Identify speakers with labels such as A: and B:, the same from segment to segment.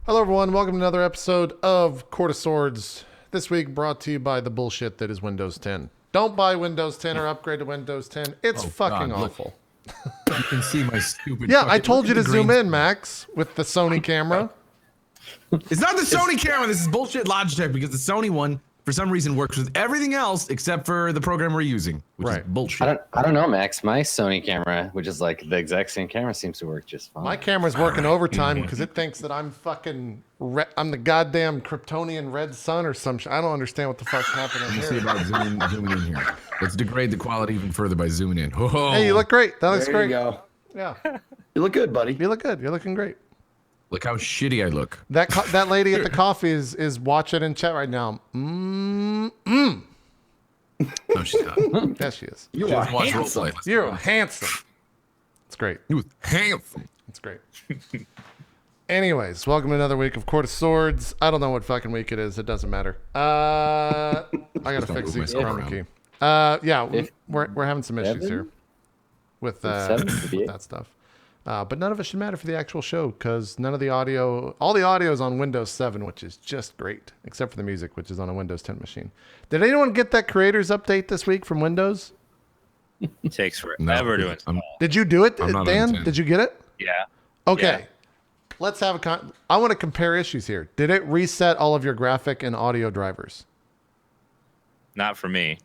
A: Hello, everyone. Welcome to another episode of Court of Swords. This week brought to you by the bullshit that is Windows 10. Don't buy Windows 10 or upgrade to Windows 10. It's fucking awful.
B: You can see my stupid...
A: Yeah, I told you to zoom in, Max, with the Sony camera.
B: It's not the Sony camera. This is bullshit Logitech because the Sony one, for some reason, works with everything else except for the program we're using, which is bullshit.
C: I don't know, Max. My Sony camera, which is like the exact same camera, seems to work just fine.
A: My camera's working overtime because it thinks that I'm fucking... I'm the goddamn Kryptonian red sun or some shit. I don't understand what the fuck's happening here.
B: Let's see about zooming in here. Let's degrade the quality even further by zooming in. Oh.
A: Hey, you look great. That looks
D: There
A: great.
D: you go.
A: Yeah.
D: You look good, buddy.
A: You look good. You're looking great.
B: Look how shitty I look.
A: That lady at the coffee is watching in chat right now.
B: No, she's not.
A: Yes, she is.
D: You are handsome.
B: RollPlay.
A: You're handsome. It's great.
B: You handsome.
A: It's great. Anyways, welcome to another week of Court of Swords. I don't know what fucking week it is. It doesn't matter. I gotta fix the chroma key. Yeah, we're having some issues here with that stuff. But none of it should matter for the actual show because none of the audio, all the audio is on Windows 7, which is just great, except for the music, which is on a Windows 10 machine. Did anyone get that creators update this week from Windows?
E: It takes forever to install.
A: Did you do it,
B: not
A: Dan?
B: on 10.
A: Did you get it?
E: Yeah.
A: Okay.
E: Yeah.
A: Let's have I want to compare issues here. Did it reset all of your graphic and audio drivers?
E: Not for me.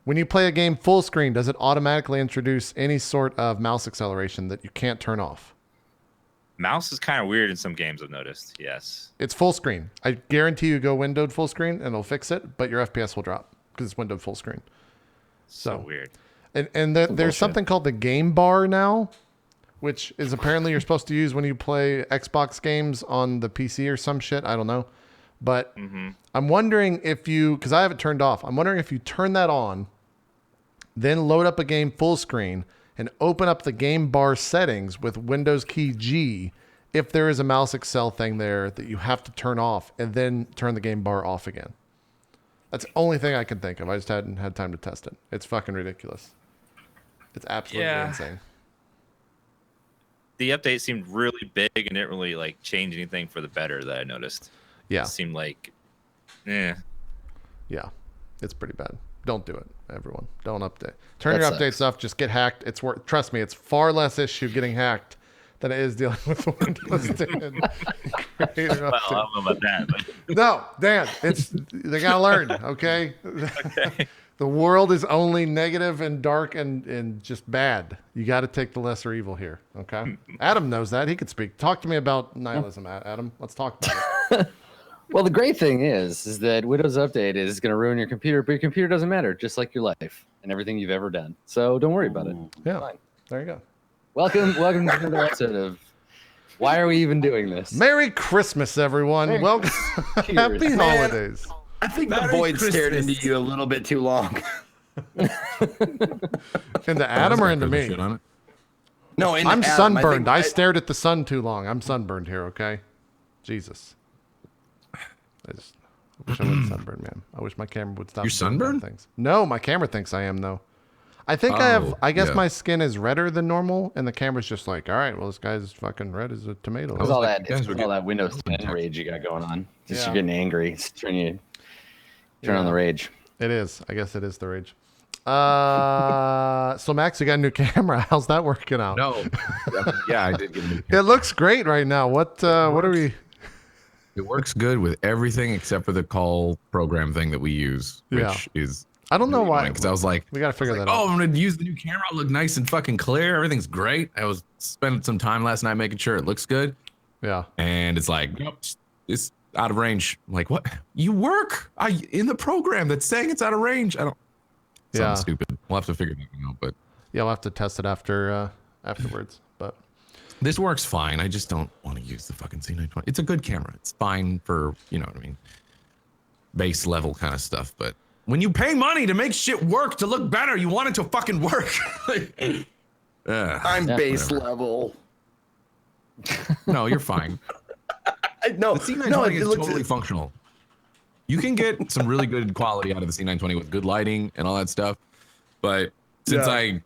A: When you play a game full screen, does it automatically introduce any sort of mouse acceleration that you can't turn off?
E: Mouse is kind of weird in some games, I've noticed. Yes.
A: It's full screen. I guarantee you go windowed full screen and it'll fix it, but your FPS will drop because it's windowed full screen.
E: So weird.
A: And there's something called the game bar now, which is apparently you're supposed to use when you play Xbox games on the PC or some shit. I don't know. But I'm wondering if you, because I have it turned off, I'm wondering if you turn that on, then load up a game full screen and open up the game bar settings with Windows key G, if there is a mouse accel thing there that you have to turn off and then turn the game bar off again. That's the only thing I can think of. I just hadn't had time to test it. It's fucking ridiculous. It's absolutely insane.
E: The update seemed really big and didn't really like change anything for the better that I noticed.
A: Yeah.
E: It seemed like,
A: Yeah. It's pretty bad. Don't do it, everyone. Don't update. Turn your updates off. Just get hacked. It's worth. Trust me, it's far less issue getting hacked than it is dealing with the Windows 10.
E: well, I don't know about that. But...
A: No, Dan, they gotta learn. Okay.
E: Okay.
A: The world is only negative and dark and just bad. You got to take the lesser evil here. Okay. Adam knows that. He could speak. Talk to me about nihilism, Adam. Let's talk about it.
C: Well, the great thing is that Windows Update is going to ruin your computer, but your computer doesn't matter, just like your life and everything you've ever done. So don't worry about it.
A: Yeah.
C: Fine.
A: There you go.
C: Welcome to another episode of Why Are We Even Doing This?
A: Merry Christmas, everyone. Welcome. Happy holidays.
D: I think the void stared into you a little bit too long.
A: Into Adam or into me?
D: No, into
A: I'm
D: Adam.
A: sunburned. I stared at the sun too long. I'm sunburned here, okay? Jesus. I wish I wasn't sunburned, man. I wish my camera would stop.
B: You're sunburned?
A: Things. No, my camera thinks I am, though. I think I guess my skin is redder than normal, and the camera's just like, all right, well, this guy's fucking red as a tomato.
C: It's all that Windows 10 rage you got going on. Just you're getting angry. It's turn on the rage.
A: It is. I guess it is the rage. So Max, you got a new camera. How's that working out?
B: No. Yeah, I did get a new camera.
A: It looks great right now. What are we?
B: It works good with everything except for the call program thing that we use, which is...
A: I don't know why.
B: Because I was like...
A: We got to figure that out.
B: Oh, I'm going to use the new camera. It'll look nice and fucking clear. Everything's great. I was spending some time last night making sure it looks good.
A: Yeah.
B: And it's like, nope, it's out of range. I'm like, what? You work in the program that's saying it's out of range. I don't... Something stupid. We'll have to figure that out, but...
A: Yeah, we'll have to test it afterwards, but...
B: This works fine. I just don't want to use the fucking C920. It's a good camera. It's fine for, you know what I mean, base level kind of stuff. But when you pay money to make shit work, to look better, you want it to fucking work.
D: I'm base level.
B: No, you're fine.
D: No,
B: the C920 is totally functional. You can get some really good quality out of the C920 with good lighting and all that stuff. But since I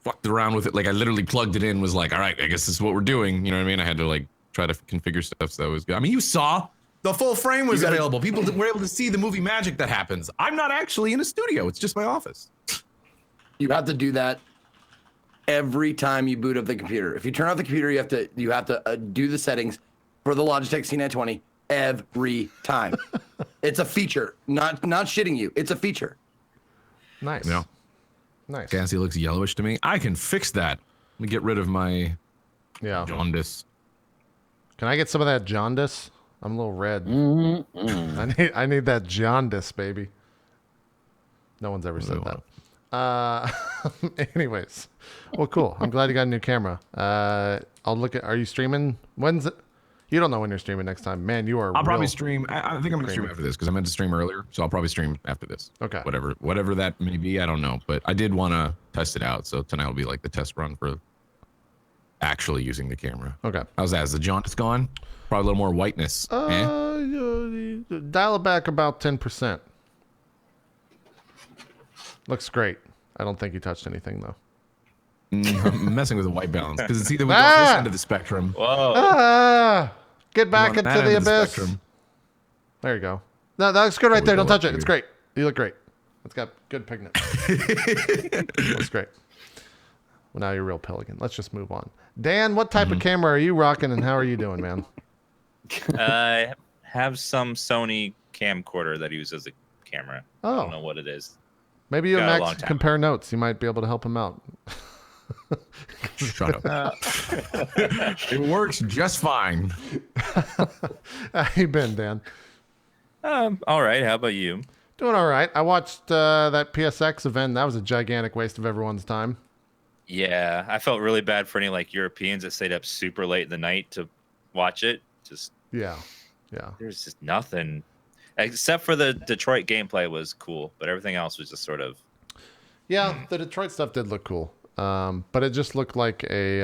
B: fucked around with it, like I literally plugged it in, was like, all right, I guess this is what we're doing. You know what I mean? I had to like try to configure stuff so that was good. I mean, you saw the full frame was available. People were able to see the movie magic that happens. I'm not actually in a studio. It's just my office.
D: You have to do that every time you boot up the computer. If you turn off the computer, you have to do the settings for the Logitech C920 every time. It's a feature. Not shitting you. It's a feature.
A: Nice.
B: Yeah.
A: Nice.
B: Gassy looks yellowish to me. I can fix that. Let me get rid of my jaundice.
A: Can I get some of that jaundice? I'm a little red. I need that jaundice, baby. No one's ever said that. Anyways, well, cool. I'm glad you got a new camera. I'll look at. Are you streaming? When's it? You don't know when you're streaming next time, man. You are.
B: I'll probably stream. I think I'm gonna stream after this because I meant to stream earlier, so I'll probably stream after this.
A: Okay.
B: Whatever that may be, I don't know, but I did want to test it out. So tonight will be like the test run for actually using the camera.
A: Okay.
B: How's that? Is the jaundice gone? Probably a little more whiteness.
A: Dial it back about 10%. Looks great. I don't think you touched anything though.
B: I'm messing with the white balance because it's either we go on this end of the spectrum.
E: Whoa.
A: Get back into the abyss. There you go. No, that looks good right there. Don't touch it. It's great. You look great. It's got good pigment. Looks great. Well, now you're a real pelican. Let's just move on. Dan, what type of camera are you rocking and how are you doing, man?
E: I have some Sony camcorder that I use as a camera. I don't know what it is.
A: Maybe you and Max compare notes. You might be able to help him out.
B: Shut up. It works just fine.
A: How you been, Dan?
E: All right. How about you?
A: Doing all right. I watched that PSX event. That was a gigantic waste of everyone's time.
E: Yeah, I felt really bad for any like Europeans that stayed up super late in the night to watch it. Just
A: yeah.
E: There's just nothing except for the Detroit gameplay was cool, but everything else was just sort of.
A: Yeah, the Detroit stuff did look cool, but it just looked like a.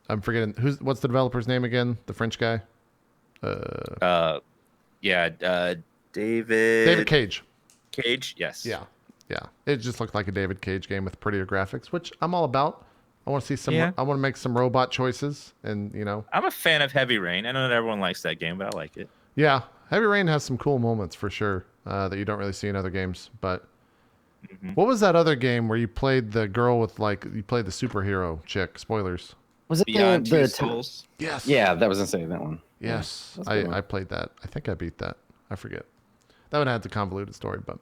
A: I'm forgetting what's the developer's name again? The French guy. David Cage.
E: Cage, yes.
A: Yeah. It just looked like a David Cage game with prettier graphics, which I'm all about. I want to see some.
E: Yeah.
A: I want to make some robot choices, and
E: I'm a fan of Heavy Rain. I know that everyone likes that game, but I like it.
A: Yeah, Heavy Rain has some cool moments for sure that you don't really see in other games. But what was that other game where you played the girl with you played the superhero chick? Spoilers.
C: Was it
E: Beyond
C: the
E: Two Souls?
A: Yes.
C: Yeah, that was insane. That one.
A: Yes,
C: Yeah,
A: I played that. I think I beat that. I forget. That one had the convoluted story, but.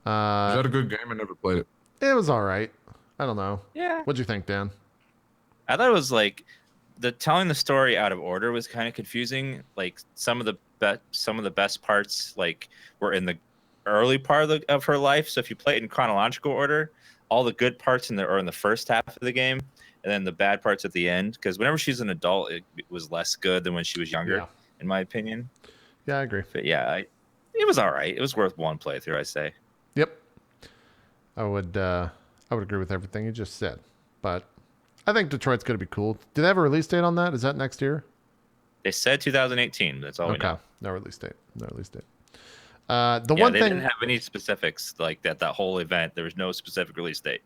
B: Is that a good game? I never played it.
A: It was all right. I don't know.
E: Yeah.
A: What'd you think, Dan?
E: I thought it was like telling the story out of order was kind of confusing. Like some of the best parts were in the early part of her life. So if you play it in chronological order, all the good parts are in the first half of the game, and then the bad parts at the end. Because whenever she's an adult, it was less good than when she was younger, in my opinion.
A: Yeah, I agree.
E: But yeah, it was all right. It was worth one playthrough, I say.
A: Yep. I would agree with everything you just said, but I think Detroit's going to be cool. Do they have a release date on that? Is that next year?
E: They said 2018. That's all we know.
A: No release date. They
E: didn't have any specifics like that whole event. There was no specific release date.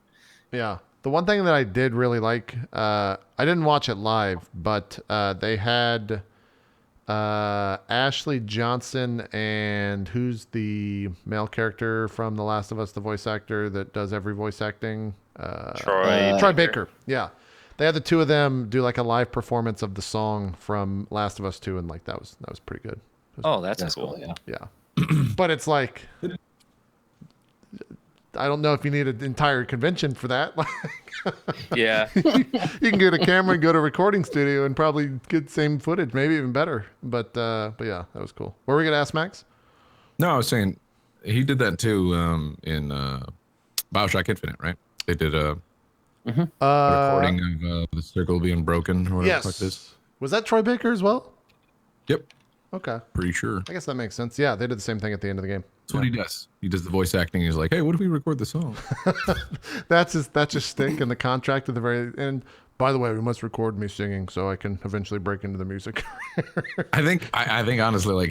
A: Yeah. The one thing that I did really like, I didn't watch it live, but they had Ashley Johnson and who's the male character from The Last of Us, the voice actor that does every voice acting? Troy Baker. Yeah. They had the two of them do like a live performance of the song from Last of Us 2, and that was pretty good.
E: That's cool.
A: Yeah. But it's like, I don't know if you need an entire convention for that.
E: Yeah.
A: You can get a camera and go to a recording studio and probably get same footage, maybe even better. But yeah, that was cool. What were we gonna ask Max?
B: No, I was saying he did that too in BioShock Infinite, right? They did a recording of the circle being broken or whatever the fuck it is.
A: Was that Troy Baker as well?
B: Yep.
A: Okay.
B: Pretty sure.
A: I guess that makes sense. Yeah, they did the same thing at the end of the game.
B: That's what he does. He does the voice acting. He's like, hey, what if we record the song?
A: That's his stick in the contract at the very end. By the way, we must record me singing so I can eventually break into the music.
B: I think honestly, like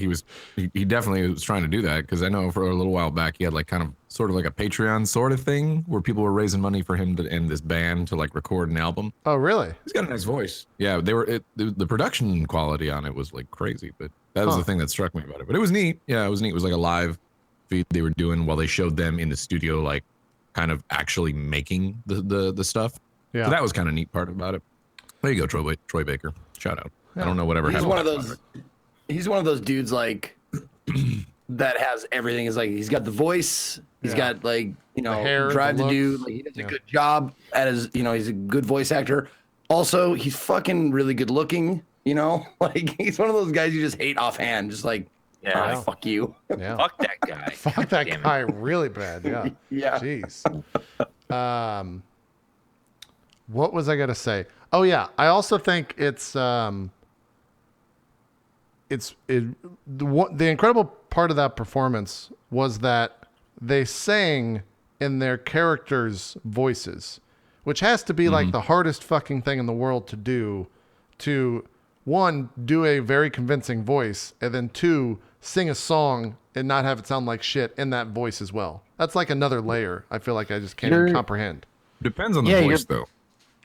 B: he definitely was trying to do that, because I know for a little while back he had like kind of sort of like a Patreon sort of thing where people were raising money for him to and this band to like record an album.
A: Oh, really?
B: He's got a nice voice. Yeah, the production quality on it was like crazy, but that was the thing that struck me about it. But it was neat. Yeah, it was neat. It was like a live feed they were doing while they showed them in the studio, like kind of actually making the stuff.
A: Yeah.
B: So that was kind of neat part about it. There you go, Troy Baker. Shout out. Yeah. I don't know whatever
D: he's
B: happened.
D: One of those. He's one of those dudes like that has everything. Is like he's got the voice. He's got like the hair, drive to do. Like, he does a good job at his. He's a good voice actor. Also, he's fucking really good looking. Like he's one of those guys you just hate offhand. Just like, fuck you.
A: Yeah.
E: Fuck that guy.
A: Fuck that guy really bad. Yeah.
D: Yeah.
A: Jeez. What was I gonna say? Oh yeah, I also think the incredible part of that performance was that they sang in their characters' voices, which has to be like the hardest fucking thing in the world to do. To one, do a very convincing voice, and then two, sing a song and not have it sound like shit in that voice as well. That's like another layer. I feel like I just can't even comprehend.
B: Depends on the voice though.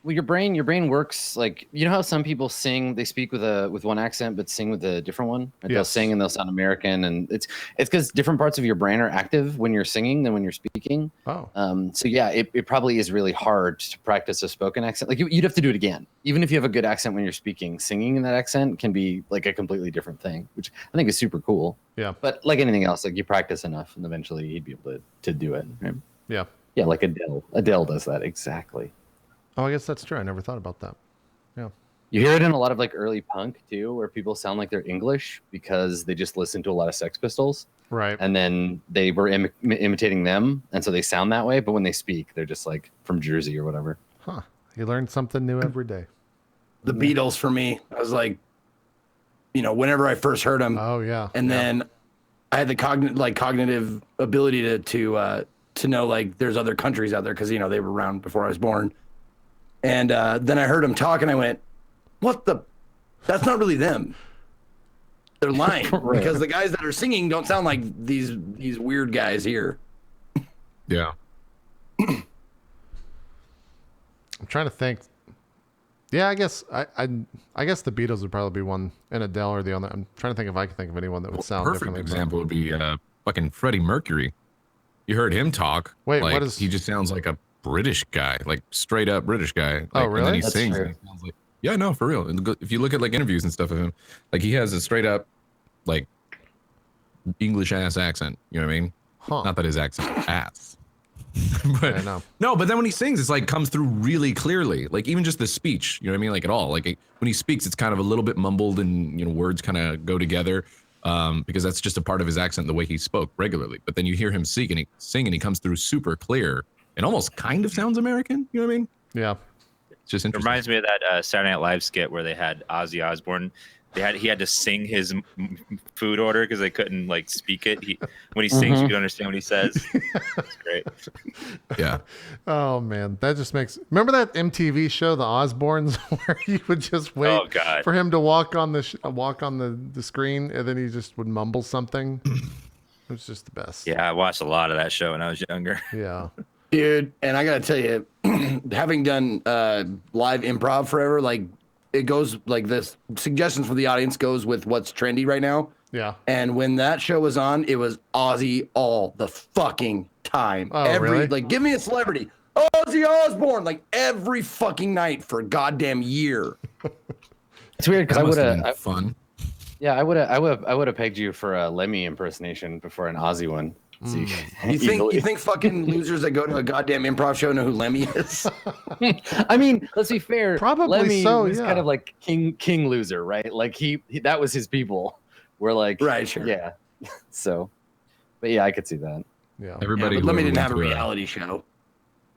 C: Well, your brain works like, how some people sing, they speak with one accent but sing with a different one. Like they'll sing and they'll sound American, and it's because different parts of your brain are active when you're singing than when you're speaking. So yeah, it probably is really hard to practice a spoken accent. Like you'd have to do it again, even if you have a good accent when you're speaking. Singing in that accent can be like a completely different thing, which I think is super cool.
A: Yeah.
C: But like anything else, like you practice enough, and eventually you'd be able to do it. Right?
A: Yeah.
C: Yeah, like Adele. Adele does that exactly.
A: Oh, I guess that's true. I never thought about that. Yeah.
C: You hear it in a lot of like early punk too, where people sound like they're English because they just listen to a lot of Sex Pistols.
A: Right.
C: And then they were imitating them, and so they sound that way. But when they speak, they're just like from Jersey or whatever.
A: Huh. You learn something new every day.
D: The Beatles for me, I was like, whenever I first heard them.
A: Oh yeah.
D: And then I had the cognitive ability to know like there's other countries out there because they were around before I was born. And then I heard him talk, and I went, "What the? That's not really them. They're lying because the guys that are singing don't sound like these weird guys here."
B: Yeah.
A: I'm trying to think. Yeah, I guess I guess the Beatles would probably be one, and Adele or the other. I'm trying to think if I can think of anyone that would sound differently.
B: Perfect example would be fucking Freddie Mercury. You heard him talk.
A: Wait,
B: like,
A: what is?
B: He just sounds like a British guy, like straight up British guy. Like,
A: oh, really?
B: And then he
C: That's
B: sings.
C: true.
B: And he sounds like, yeah, no, for real. And if you look at like interviews and stuff of him, like he has a straight up like English ass accent. You know what I mean?
A: Huh.
B: Not that his accent ass. But
A: I know.
B: no, but then when he sings, it's like comes through really clearly. Like even just the speech, you know what I mean? Like at all. Like when he speaks, it's kind of a little bit mumbled, and words kind of go together. Because that's just a part of his accent, the way he spoke regularly. But then you hear him sing, and he comes through super clear and almost kind of sounds American. You know what I mean?
A: Yeah.
B: It's just
E: It
B: interesting.
E: reminds me of that Saturday Night Live skit where they had Ozzy Osbourne. He had to sing his food order because they couldn't like speak it. When he sings, you can understand what he says. It's great.
B: Yeah.
A: Oh man, that just makes. Remember that MTV show, The Osbournes, where you would just wait for him to walk on the screen, and then he just would mumble something. It was just the best.
E: Yeah, I watched a lot of that show when I was younger.
A: Yeah.
D: Dude, and I gotta tell you, having done live improv forever, like it goes like this. Suggestions from the audience goes with what's trendy right now.
A: Yeah.
D: And when that show was on, it was Ozzy all the fucking time.
A: Oh, really?
D: Like, give me a celebrity. Ozzy Osbourne, like every fucking night for a goddamn year.
C: It's weird because I would have
B: fun.
C: Yeah, I would have pegged you for a Lemmy impersonation before an Ozzy one. See,
D: You think fucking losers that go to a goddamn improv show know who Lemmy is?
C: I mean, let's be fair.
A: Probably
C: Lemmy
A: so.
C: was
A: Yeah.
C: kind of like king loser, right? Like he that was his people. We're like,
D: Right, sure.
C: Yeah. So, but yeah, I could see that.
A: Yeah.
B: Everybody.
D: But
B: who
D: Lemmy
B: ever
D: didn't
B: went
D: have a
B: to
D: reality show.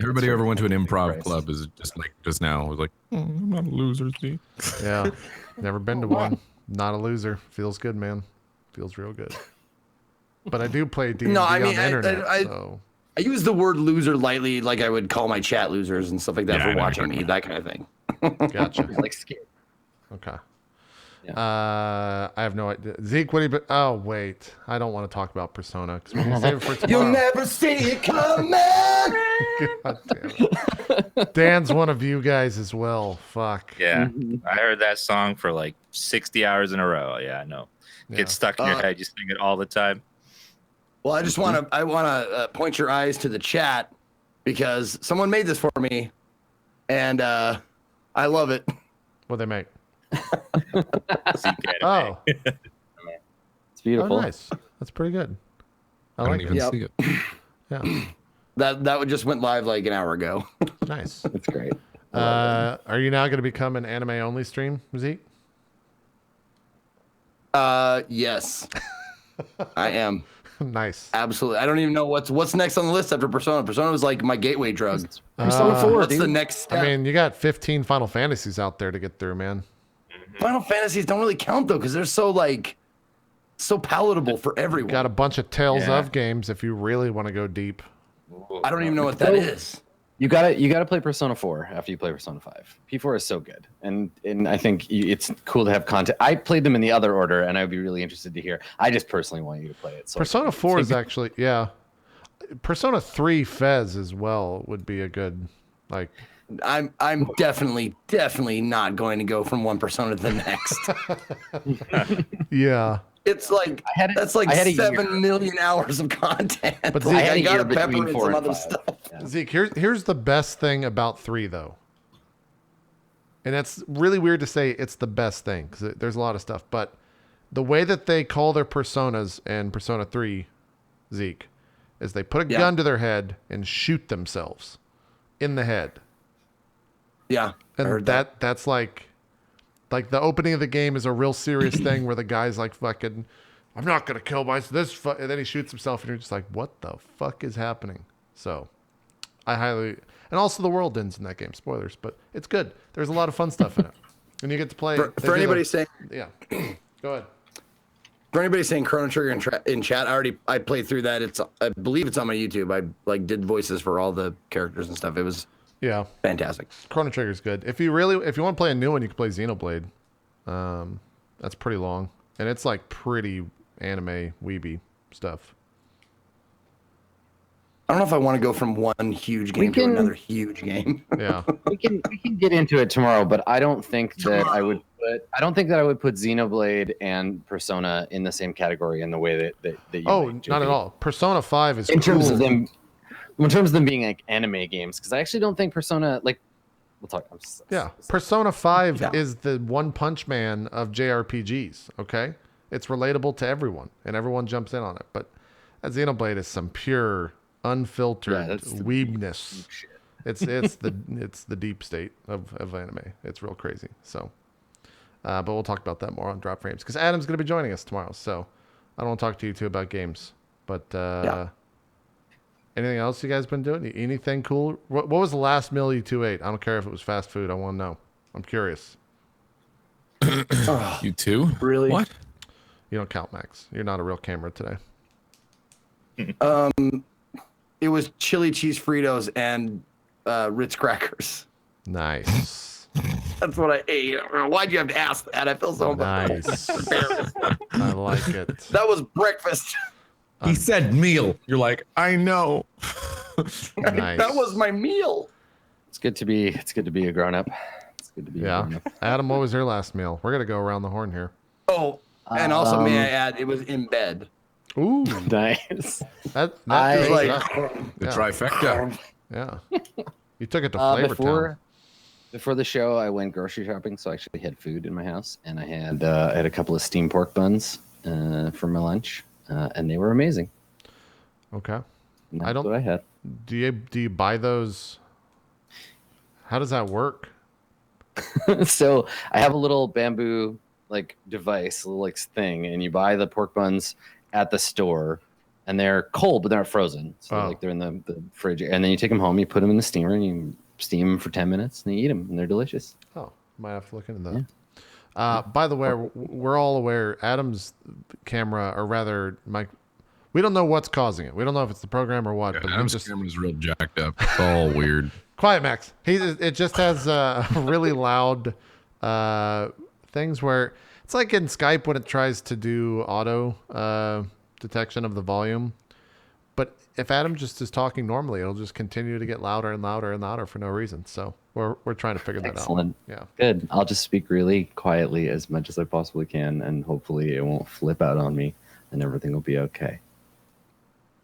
B: Everybody who ever went to an improv
C: Christ.
B: club is just now was like, I'm not a loser, see.
A: Yeah. Never been to one. Not a loser. Feels good, man. Feels real good. But I do play D&D
D: No, I
A: on
D: mean,
A: the internet,
D: I
A: so.
D: I use the word loser lightly, like I would call my chat losers and stuff like that
B: Yeah, I
D: for
B: know
D: watching
B: what
D: me,
B: you're
D: that kind of thing.
A: Gotcha.
C: like scared.
A: Okay.
C: Yeah.
A: I have no idea. Zeke, what do you? Oh wait, I don't want to talk about Persona because we can save it for tomorrow.
D: You'll never see it coming.
A: God damn it. Dan's one of you guys as well. Fuck.
E: Yeah, I heard that song for like 60 hours in a row. Yeah, I know.
A: Yeah.
E: Gets stuck in your head. You sing it all the time.
D: Well, I want to point your eyes to the chat because someone made this for me, and I love it.
A: What they make?
E: Zeke anime.
A: Oh,
C: It's beautiful.
A: oh, nice. That's pretty good. I
B: I don't
A: like
B: even
A: it.
B: see it.
A: Yeah,
D: That just went live like an hour ago.
A: nice.
C: It's great.
A: Are you now going to become an anime only stream, Zeke?
D: Yes, I am.
A: Nice.
D: Absolutely. I don't even know what's next on the list after Persona. Persona was like my gateway drug.
C: Persona 4,
D: What's
C: dude.
D: the next step?
A: I mean, you got 15 Final Fantasies out there to get through, man.
D: Final Fantasies don't really count though because they're so palatable for everyone.
A: Got a bunch of Tales
E: Yeah.
A: of games if you really want to go deep.
D: I don't even know what that is.
C: You gotta play Persona 4 after you play Persona 5. P4 is so good, and I think it's cool to have content. I played them in the other order, and I'd be really interested to hear. I just personally want you to play it. So
A: Persona 4 is actually, yeah. Persona 3 Fez as well would be a good, like,
D: I'm definitely not going to go from one Persona to the next.
A: yeah.
D: It's like that's like
C: I had a
D: 7 million hours of content.
A: But
D: Like,
A: Zeke,
C: I had a
D: gotta
C: year
D: pepper
C: between
D: in
C: 4
D: some
C: and
D: other
C: 5.
D: stuff.
C: Yeah.
A: Zeke, here's the best thing about 3, though. And that's really weird to say it's the best thing because there's a lot of stuff. But the way that they call their personas in Persona 3, Zeke, is they put a gun to their head and shoot themselves in the head.
D: Yeah, I
A: And
D: heard
A: that's like the opening of the game is a real serious thing where the guy's like fucking, I'm not gonna kill myself. And then he shoots himself, and you're just like, what the fuck is happening? So, I highly, and also the world ends in that game. Spoilers, but it's good. There's a lot of fun stuff in it, and you get to play.
D: For anybody saying,
A: yeah, go ahead.
D: for anybody saying Chrono Trigger in chat, I played through that. I believe it's on my YouTube. I did voices for all the characters and stuff. It was
A: Yeah,
D: fantastic.
A: Chrono Trigger's good. If you want to play a new one, you can play Xenoblade. That's pretty long, and it's like pretty anime weeby stuff.
D: I don't know if I want to go from one huge game to another huge game.
A: Yeah,
C: we can get into it tomorrow, but I don't think that I would put Xenoblade and Persona in the same category in the way that you
A: oh,
C: might,
A: not at all. Persona 5 is
C: in terms
A: cool.
C: of them. In terms of them being like anime games, because I actually don't think Persona we'll talk.
A: Yeah, Persona 5 is the One Punch Man of JRPGs, okay? It's relatable to everyone, and everyone jumps in on it. But Xenoblade is some pure, unfiltered weebness. It's the deep state of anime. It's real crazy. So, but we'll talk about that more on Drop Frames, because Adam's going to be joining us tomorrow. So, I don't want to talk to you two about games. But, anything else you guys been doing? Anything cool? What was the last meal you two ate? I don't care if it was fast food. I want to know. I'm curious.
B: You too?
D: Really?
B: What?
A: You don't count, Max. You're not a real camera today.
D: It was chili cheese Fritos and Ritz crackers.
A: Nice.
D: That's what I ate. Why'd you have to ask that? I feel so bad.
A: Nice. I like it.
D: That was breakfast.
B: He said meal. You're like, I know.
A: Nice.
D: That was my meal.
C: It's good to be a grown up. It's good to be a
A: Yeah.
C: grown up.
A: Adam, what was your last meal? We're going to go around the horn here.
D: Oh, and also may I add, it was in bed.
A: Ooh.
C: Nice.
A: That
C: I-
A: feels
D: like-
A: like,
B: The
A: yeah.
B: trifecta.
A: Yeah. You took it to Flavor Town.
C: Before the show, I went grocery shopping, so I actually had food in my house, and I had a couple of steamed pork buns for my lunch, and they were amazing.
A: Okay.
C: And
A: I
C: that's
A: don't-
C: what I had.
A: Do you buy those? How does that work?
C: So I have a little bamboo device, a little thing, and you buy the pork buns at the store, and they're cold, but they're not frozen. So
A: Oh.
C: they're in the fridge, and then you take them home, you put them in the steamer, and you steam them for 10 minutes, and you eat them, and they're delicious.
A: Oh, might have to look into that. By the way, we're all aware Adam's camera, or rather, we don't know what's causing it. We don't know if it's the program or what.
B: Yeah,
A: but
B: Adam's camera's real jacked up. It's all weird.
A: Quiet Max. It just has really loud things where it's like in Skype when it tries to do auto detection of the volume. But if Adam just is talking normally, it'll just continue to get louder and louder and louder for no reason. So we're trying to figure that out.
C: Excellent.
A: Yeah.
C: Good. I'll just speak really quietly as much as I possibly can, and hopefully it won't flip out on me, and everything will be okay.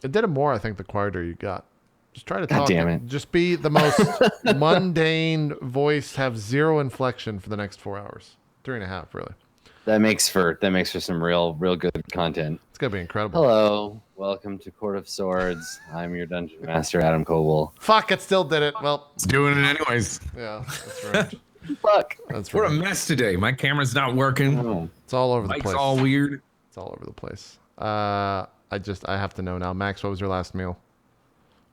A: It did it more, I think, the quieter you got. Just try to
C: God
A: talk.
C: damn it.
A: Just be the most mundane voice, have zero inflection for the next 4 hours. 3.5, really.
C: That makes for some real good content.
A: It's gonna be incredible.
C: Hello, welcome to Court of Swords. I'm your dungeon master, Adam Coble.
A: Fuck, it still did it. Well,
B: It's doing it anyways.
A: yeah, that's right.
C: Fuck.
A: That's
B: We're
A: right.
B: a mess today. My camera's not working.
C: Oh.
A: It's all over the
B: Mike's
A: place.
B: all weird.
A: It's all over the place. I have to know now. Max, what was your last meal?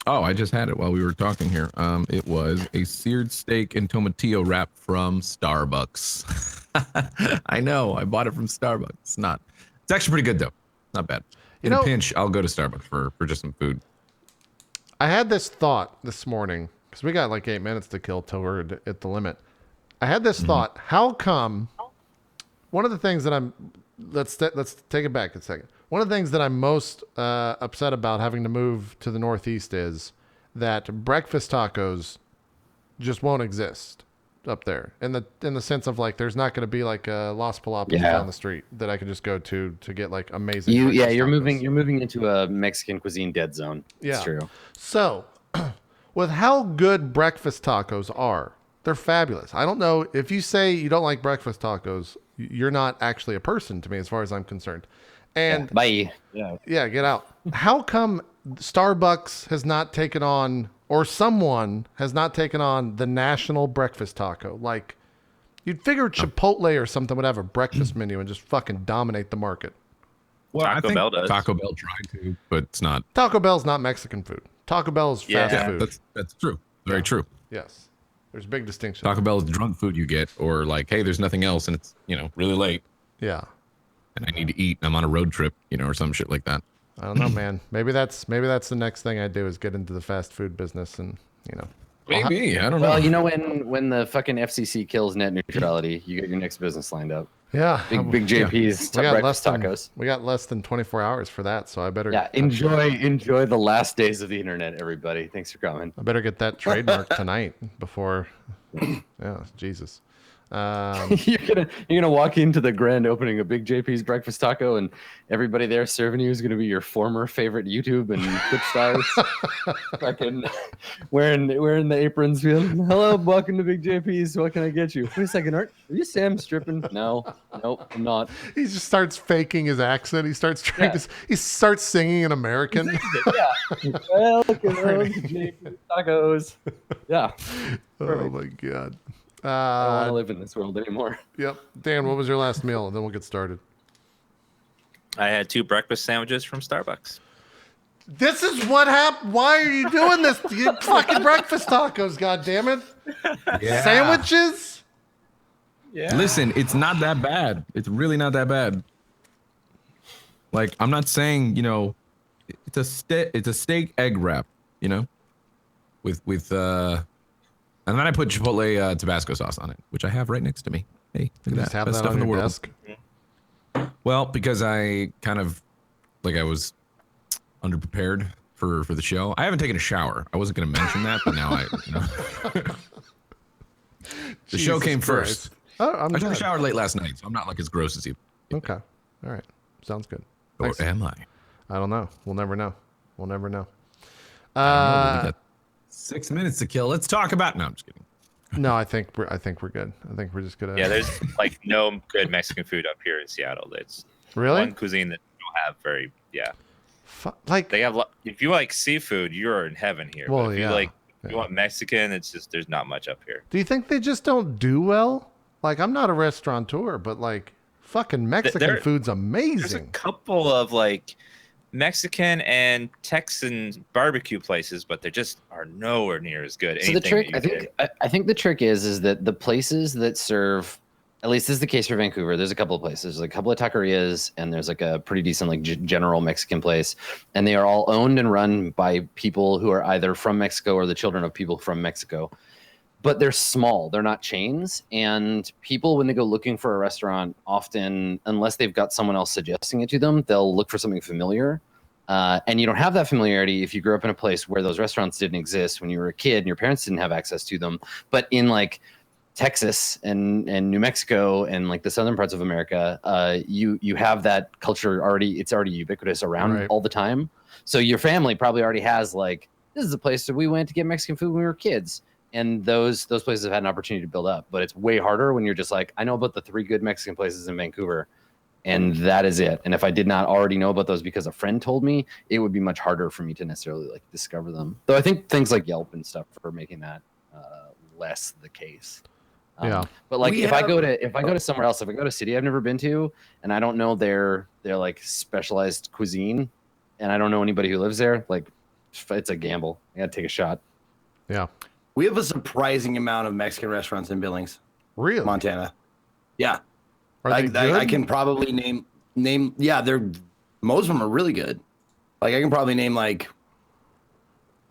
B: Oh, I just had it while we were talking here. It was a seared steak and tomatillo wrap from Starbucks. I know. I bought it from Starbucks. It's actually pretty good though. Not bad. In a pinch, I'll go to Starbucks for just some food.
A: I had this thought this morning because we got like 8 minutes to kill till we're at the limit. I had this thought. How come one of the things that let's take it back a second. One of the things that I'm most upset about having to move to the Northeast is that breakfast tacos just won't exist up there in the sense of like there's not going to be like a Las Palapas down the street that I can just go to get like amazing.
C: You're
A: tacos.
C: moving into a Mexican cuisine dead zone.
A: Yeah.
C: It's true.
A: So, with how good breakfast tacos are, they're fabulous. I don't know if you say you don't like breakfast tacos, you're not actually a person to me as far as I'm concerned. And
C: bye.
A: yeah, get out. How come Starbucks has not taken on, or someone has not taken on the national breakfast taco? Like, you'd figure Chipotle or something would have a breakfast menu and just fucking dominate the market.
B: Well,
E: Taco Bell does.
B: Taco Bell tried to, but it's not.
A: Taco Bell's not Mexican food. Taco Bell is fast food.
B: That's true. Very true.
A: Yes. There's a big distinction.
B: Taco Bell is drunk food you get, or like, hey, there's nothing else, and it's really late,
A: Yeah.
B: and I need to eat. And I'm on a road trip, or some shit like that.
A: I don't know, man. Maybe that's the next thing I do is get into the fast food business and,
B: Maybe I don't know.
C: Well, when the fucking FCC kills net neutrality, you get your next business lined up.
A: Yeah.
C: Big JP's breakfast tacos.
A: We got less than 24 hours for that, so I better
C: enjoy the last days of the internet, everybody. Thanks for coming.
A: I better get that trademark tonight before Jesus.
C: You're gonna walk into the grand opening of Big JP's breakfast taco, and everybody there serving you is gonna be your former favorite YouTube and Twitch stars, fucking wearing the aprons. Hello, welcome to Big JP's. What can I get you? Wait a second, are you Sam stripping? Nope, I'm not.
A: He just starts faking his accent. He starts he starts singing in American.
C: Yeah. Welcome to JP's tacos. Yeah.
A: Oh my God.
C: I don't want to live in this world anymore.
A: Yep. Dan, what was your last meal? And then we'll get started.
E: I had 2 breakfast sandwiches from Starbucks.
A: This is what happened. Why are you doing this? You fucking breakfast tacos, goddammit.
B: Yeah.
A: Sandwiches?
E: Yeah.
B: Listen, it's not that bad. It's really not that bad. Like, I'm not saying, it's a steak egg wrap, with and then I put Chipotle Tabasco sauce on it, which I have right next to me. Hey, look at
A: Just
B: that.
A: have
B: Best
A: that
B: stuff
A: on
B: in the
A: your
B: world.
A: desk.
B: Well, because I kind of I was underprepared for the show. I haven't taken a shower. I wasn't going to mention that, but now the show came first.
A: Oh, I'm
B: I took a
A: glad.
B: shower late last night, so I'm not like as gross as you.
A: Okay. All right. Sounds good.
B: Or
A: Thanks.
B: am I?
A: I don't know. We'll never know. We'll never know.
B: I don't know, we got 6 minutes to kill. Let's talk about. No, I'm just kidding.
A: No, I think we're good. I think we're just gonna.
E: Yeah, there's like no good Mexican food up here in Seattle. It's
A: Really?
E: one cuisine that we don't have very. Yeah,
A: like
E: they have. If you like seafood, you're in heaven here.
A: Well,
E: but if
A: yeah,
E: if you want Mexican, it's just there's not much up here.
A: Do you think they just don't do well? Like, I'm not a restaurateur, but like, fucking Mexican food's
E: There's a
A: amazing.
E: couple of like Mexican and Texan barbecue places, but they just are nowhere near as good.
C: So the trick, I think the trick is that the places that serve At least this is the case for Vancouver. There's a couple of places. There's a couple of taquerias, and there's like a pretty decent like general Mexican place, and they are all owned and run by people who are either from Mexico or the children of people from Mexico. But they're small. They're not chains, and people when they go looking for a restaurant, often unless they've got someone else suggesting it to them, they'll look for something familiar. And you don't have that familiarity if you grew up in a place where those restaurants didn't exist when you were a kid and your parents didn't have access to them. But in like Texas and New Mexico and like the southern parts of America, you have that culture already. It's already ubiquitous around all the time. So your family probably already has like, this is a place that we went to get Mexican food when we were kids. And those places have had an opportunity to build up. But it's way harder when you're just like, I know about the 3 good Mexican places in Vancouver, and that is it. And if I did not already know about those because a friend told me, it would be much harder for me to necessarily like discover them. Though I think things like Yelp and stuff are making that less the case.
A: Yeah.
C: But like if I go to somewhere else, if I go to a city I've never been to and I don't know their like specialized cuisine and I don't know anybody who lives there, like it's a gamble. I gotta take a shot.
A: Yeah.
D: We have a surprising amount of Mexican restaurants in Billings,
A: Really?
D: Montana. Yeah.
A: Are they good?
D: I can probably name. Yeah, most of them are really good. Like I can probably name like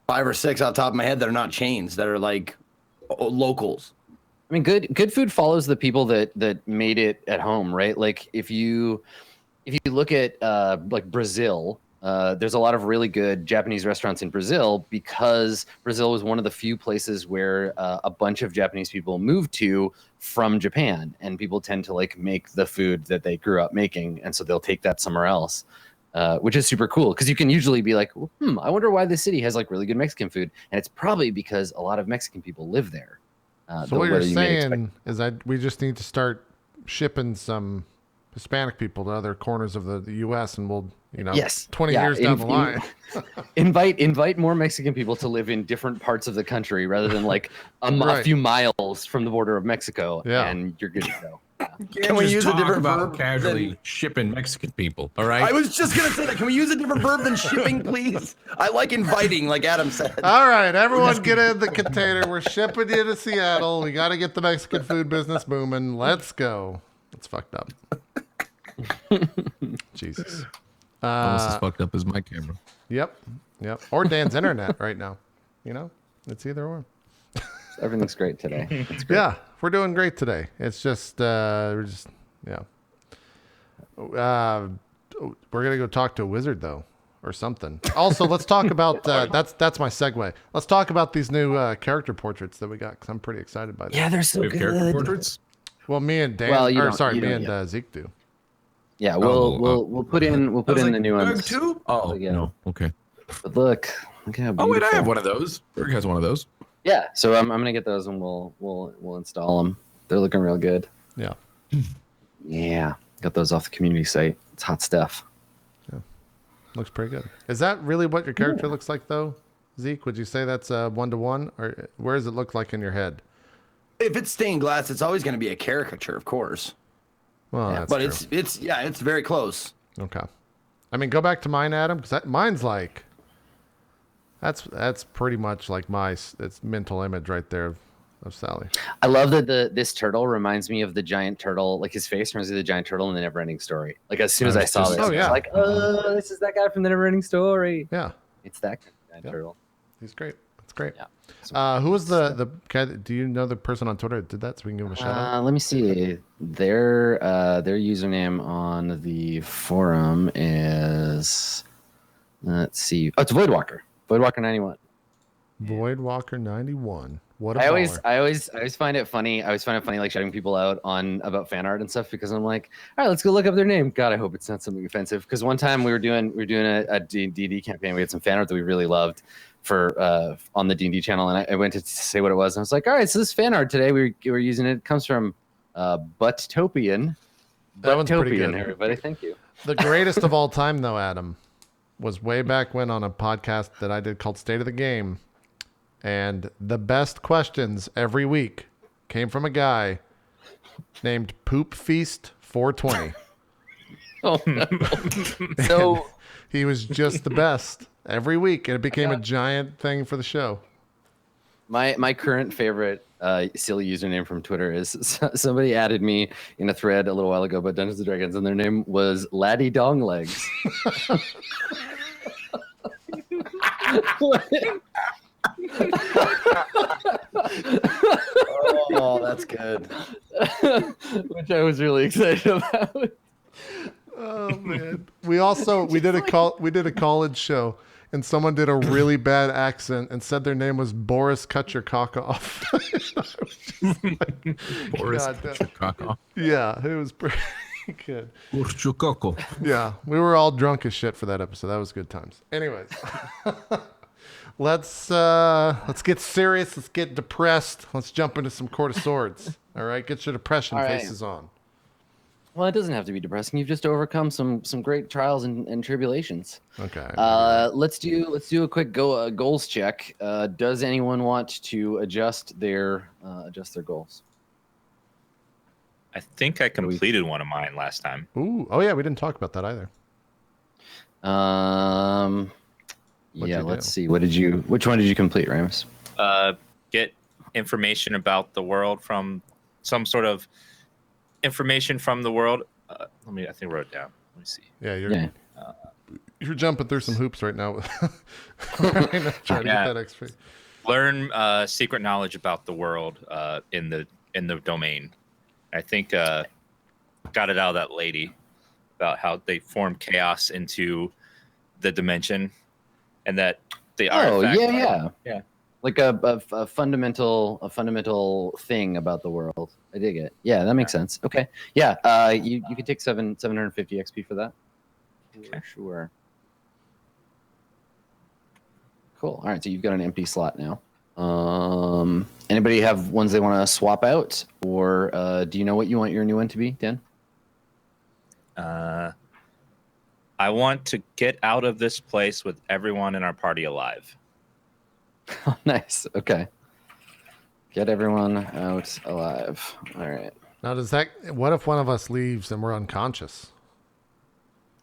D: 5 or 6 off the top of my head that are not chains, that are like locals.
C: I mean, good food follows the people that made it at home, right? Like if you look at like Brazil, there's a lot of really good Japanese restaurants in Brazil because Brazil was one of the few places where a bunch of Japanese people moved to from Japan, and people tend to like make the food that they grew up making, and so they'll take that somewhere else, which is super cool because you can usually be like, I wonder why this city has like really good Mexican food, and it's probably because a lot of Mexican people live there.
A: So what you're saying is that we just need to start shipping some Hispanic people to other corners of the U.S. and we'll, 20 years down the line.
C: invite more Mexican people to live in different parts of the country rather than like a few miles from the border of Mexico, and you're good to go.
D: Can we use a different verb
B: casually shipping Mexican people? All right.
D: I was just gonna say that. Can we use a different verb than shipping, please? I like inviting, like Adam said.
A: All right, everyone, get in the container. We're shipping you to Seattle. We got to get the Mexican food business booming. Let's go. It's fucked up. Jesus.
B: Almost as fucked up as my camera.
A: Yep. Or Dan's internet right now. It's either or.
C: Everything's great today. It's great.
A: Yeah, we're doing great today. It's just we're gonna go talk to a wizard though, or something. Also, let's talk about that's my segue. Let's talk about these new character portraits that we got because I'm pretty excited by them.
C: Yeah, they're so good.
B: Character portraits.
A: Well, me and Dan, me and Zeke do.
C: Yeah, we'll put in the new ones
B: too. Oh, no, okay.
C: But look how beautiful.
B: Oh wait, I have one of those. Berg has one of those.
C: Yeah, so I'm gonna get those and we'll install them. They're looking real good.
A: Yeah.
C: Yeah, got those off the community site. It's hot stuff.
A: Yeah, looks pretty good. Is that really what your character looks like though, Zeke? Would you say that's 1-to-1, or where does it look like in your head?
D: If it's stained glass, it's always going to be a caricature, of course.
A: Well, that's
D: but
A: true.
D: it's very close.
A: Okay. I mean, go back to mine, Adam, because mine's like that's pretty much like it's mental image right there of Sally.
C: I love that this turtle reminds me of the giant turtle. Like his face reminds me of the giant turtle in the Neverending Story. Like as soon as I saw this, I was like, oh, this is that guy from the Neverending Story.
A: Yeah,
C: it's that giant turtle.
A: He's great. That's great.
C: Yeah.
A: Who was the guy? Do you know the person on Twitter that did that? So we can give him a shout out.
C: Let me see. Their username on the forum is, let's see. Oh, it's Voidwalker. Voidwalker91.
A: Voidwalker91. What a
C: I always find it funny. I always find it funny, like shouting people out about fan art and stuff, because I'm like, all right, let's go look up their name. God, I hope it's not something offensive. Because one time we were doing a D&D campaign. We had some fan art that we really loved for on the D&D channel, and I went to say what it was, and I was like, all right, so this fan art today we were using it comes from Butt-topian.
A: That one's pretty good.
C: Everybody, thank you.
A: The greatest of all time, though, Adam, was way back when on a podcast that I did called State of the Game. And the best questions every week came from a guy named Poop Feast 420.
C: Oh, no. So
A: he was just the best every week, and it became a giant thing for the show.
C: My current favorite silly username from Twitter is somebody added me in a thread a little while ago about Dungeons and Dragons, and their name was Laddie Dong Legs.
D: Oh, that's good.
C: Which I was really excited about.
A: Oh man. We did a college show and someone did a really bad accent and said their name was Boris Cut Your Cock Off.
B: Boris,
A: God,
B: cut your cock off.
A: yeah, it was pretty good.
B: Boris your cock.
A: Yeah, we were all drunk as shit for that episode. That was good times. Anyways, let's get serious. Let's get depressed. Let's jump into some Court of Swords. All right, get your depression
C: All right.
A: faces on.
C: Well, it doesn't have to be depressing. You've just overcome some great trials and tribulations.
A: Okay.
C: Let's do a quick goals check. Does anyone want to adjust their goals?
E: I think I completed one of mine last time.
A: Ooh. Oh yeah, we didn't talk about that either. What'd
C: Yeah.
A: you
C: Let's
A: do?
C: see. Which one did you complete, Ramos?
E: Get information about the world from some sort of information from the world. I think I wrote it down. Let me see.
A: Yeah, you're jumping through some hoops right now. Trying to get that XP.
E: Learn secret knowledge about the world in the domain. I think got it out of that lady about how they form chaos into the dimension, and that the artifact.
C: Yeah. Like a fundamental thing about the world. I dig it. Yeah, that makes sense. Okay. Yeah. You can take 750 XP for that.
E: Okay.
C: Sure. Cool. All right. So you've got an empty slot now. Anybody have ones they want to swap out, or do you know what you want your new one to be, Dan?
E: I want to get out of this place with everyone in our party alive.
C: Oh, nice. Okay. Get everyone out alive. All right.
A: Now, what if one of us leaves and we're unconscious?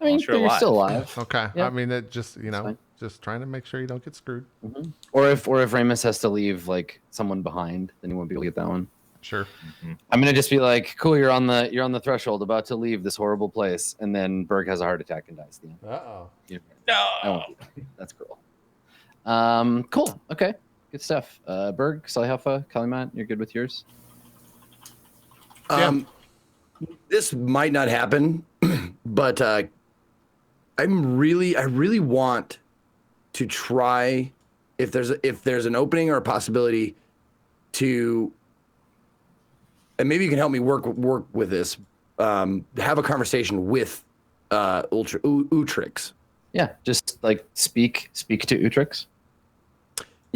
C: I mean,
E: You're
C: you're still alive.
A: Okay.
C: Yeah.
A: I mean, it just,
C: fine.
A: just trying to make sure you don't get screwed.
C: Mm-hmm. Or if Ramus has to leave like someone behind, then you won't be able to get that one.
A: Sure.
E: Mm-hmm.
C: I'm gonna just be like, cool, you're on the threshold, about to leave this horrible place, and then Berg has a heart attack and dies.
A: Uh-oh.
E: No.
C: I won't do that. That's cruel. Cool. Okay. Good stuff. Berg, Salihafa, Kali Mott, you're good with yours?
D: This might not happen, but I really want to try if there's an opening or a possibility to, and maybe you can help me work with this, have a conversation with Utrix.
C: Yeah, just like speak to Utrix.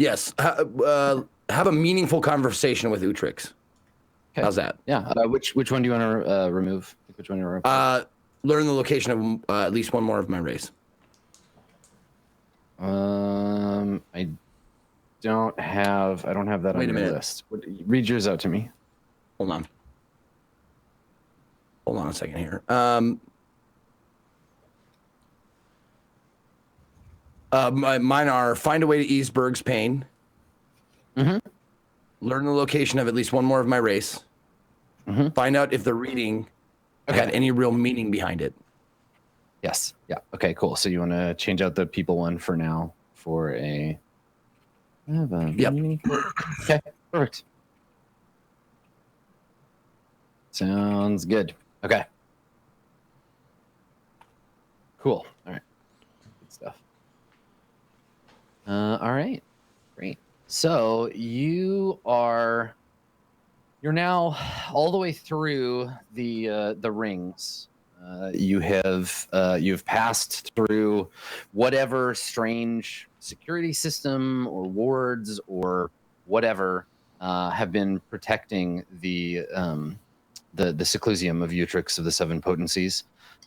D: Yes, have a meaningful conversation with Utrix.
C: Okay.
D: How's that?
C: Yeah. Which one do you want to remove? Which one do you want to remove?
D: Learn the location of at least one more of my race.
C: I don't have that on
D: Wait a
C: your
D: minute.
C: list. Read yours out to me.
D: Hold on a second here. Mine are find a way to ease Berg's pain.
C: Mm-hmm.
D: Learn the location of at least one more of my race.
C: Mm-hmm.
D: Find out if the reading had any real meaning behind it.
C: Yes. Yeah. Okay, cool. So you want to change out the people one for now for a...
D: Yep.
C: Okay, perfect. Sounds good. Okay. Cool. All right. Good stuff. All right. Great. So you're now all the way through the rings. You've passed through whatever strange security system or wards or whatever have been protecting the seclusium of Utrix of the Seven Potencies,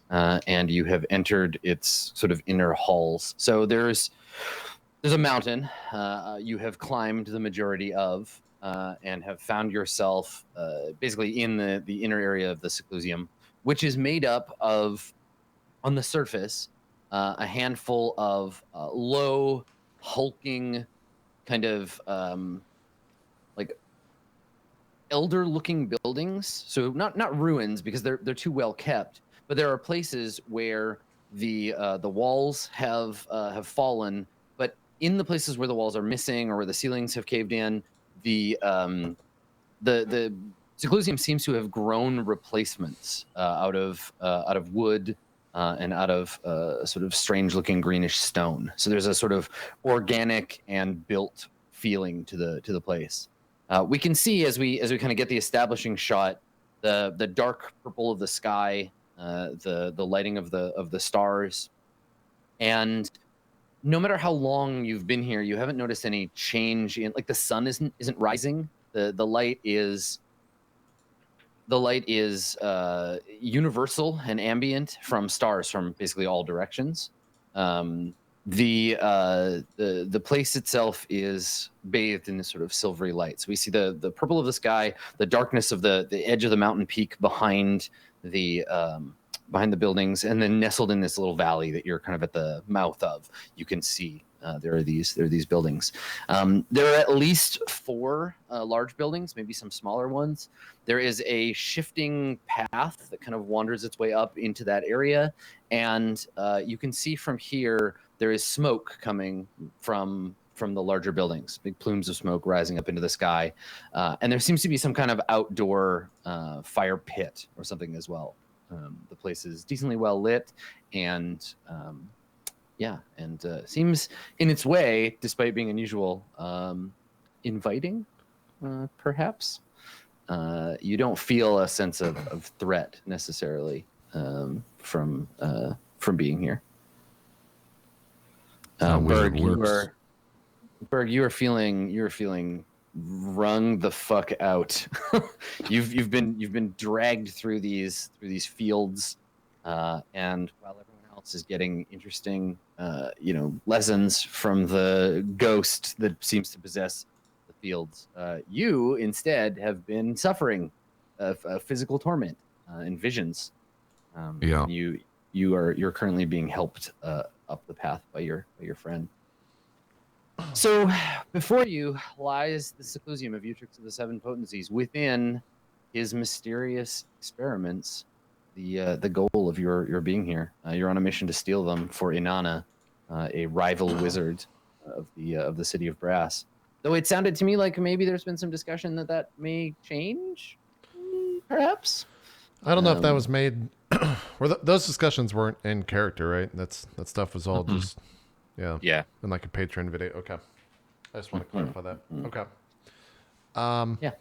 C: and you have entered its sort of inner halls. So there's a mountain you have climbed the majority of, and have found yourself basically in the inner area of the seclusium, which is made up of, on the surface, a handful of low, hulking, kind of elder-looking buildings. So not ruins because they're too well kept, but there are places where the walls have fallen. But in the places where the walls are missing or where the ceilings have caved in, the Seclusium seems to have grown replacements out of wood and out of sort of strange-looking greenish stone. So there's a sort of organic and built feeling to the place. We can see as we kind of get the establishing shot, the dark purple of the sky, the lighting of the stars, and no matter how long you've been here, you haven't noticed any change in, like, the sun isn't rising. The light is universal and ambient from stars from basically all directions. The place itself is bathed in this sort of silvery light. So we see the purple of the sky, the darkness of the edge of the mountain peak behind the buildings, and then nestled in this little valley that you're kind of at the mouth of, you can see there are these buildings. There are at least 4 large buildings, maybe some smaller ones. There is a shifting path that kind of wanders its way up into that area, and you can see from here there is smoke coming from the larger buildings, big plumes of smoke rising up into the sky, and there seems to be some kind of outdoor fire pit or something as well. The place is decently well lit, and seems in its way, despite being unusual, inviting, perhaps. You don't feel a sense of threat necessarily from being here. Berg, you are feeling wrung the fuck out. you've been dragged through these fields, and while everyone else is getting interesting lessons from the ghost that seems to possess the fields, you instead have been suffering physical torment and visions. You're currently being helped up the path by your friend. So before you lies the Seclusium of Utrix of the Seven Potencies. Within his mysterious experiments, the goal of your being here. You're on a mission to steal them for Inanna, a rival wizard of the city of Brass. Though it sounded to me like maybe there's been some discussion that may change, perhaps.
A: I don't know if that was made. Those discussions weren't in character, right? That stuff was all just, in like a Patreon video. Okay, I just want to clarify that. Okay.
C: Yeah.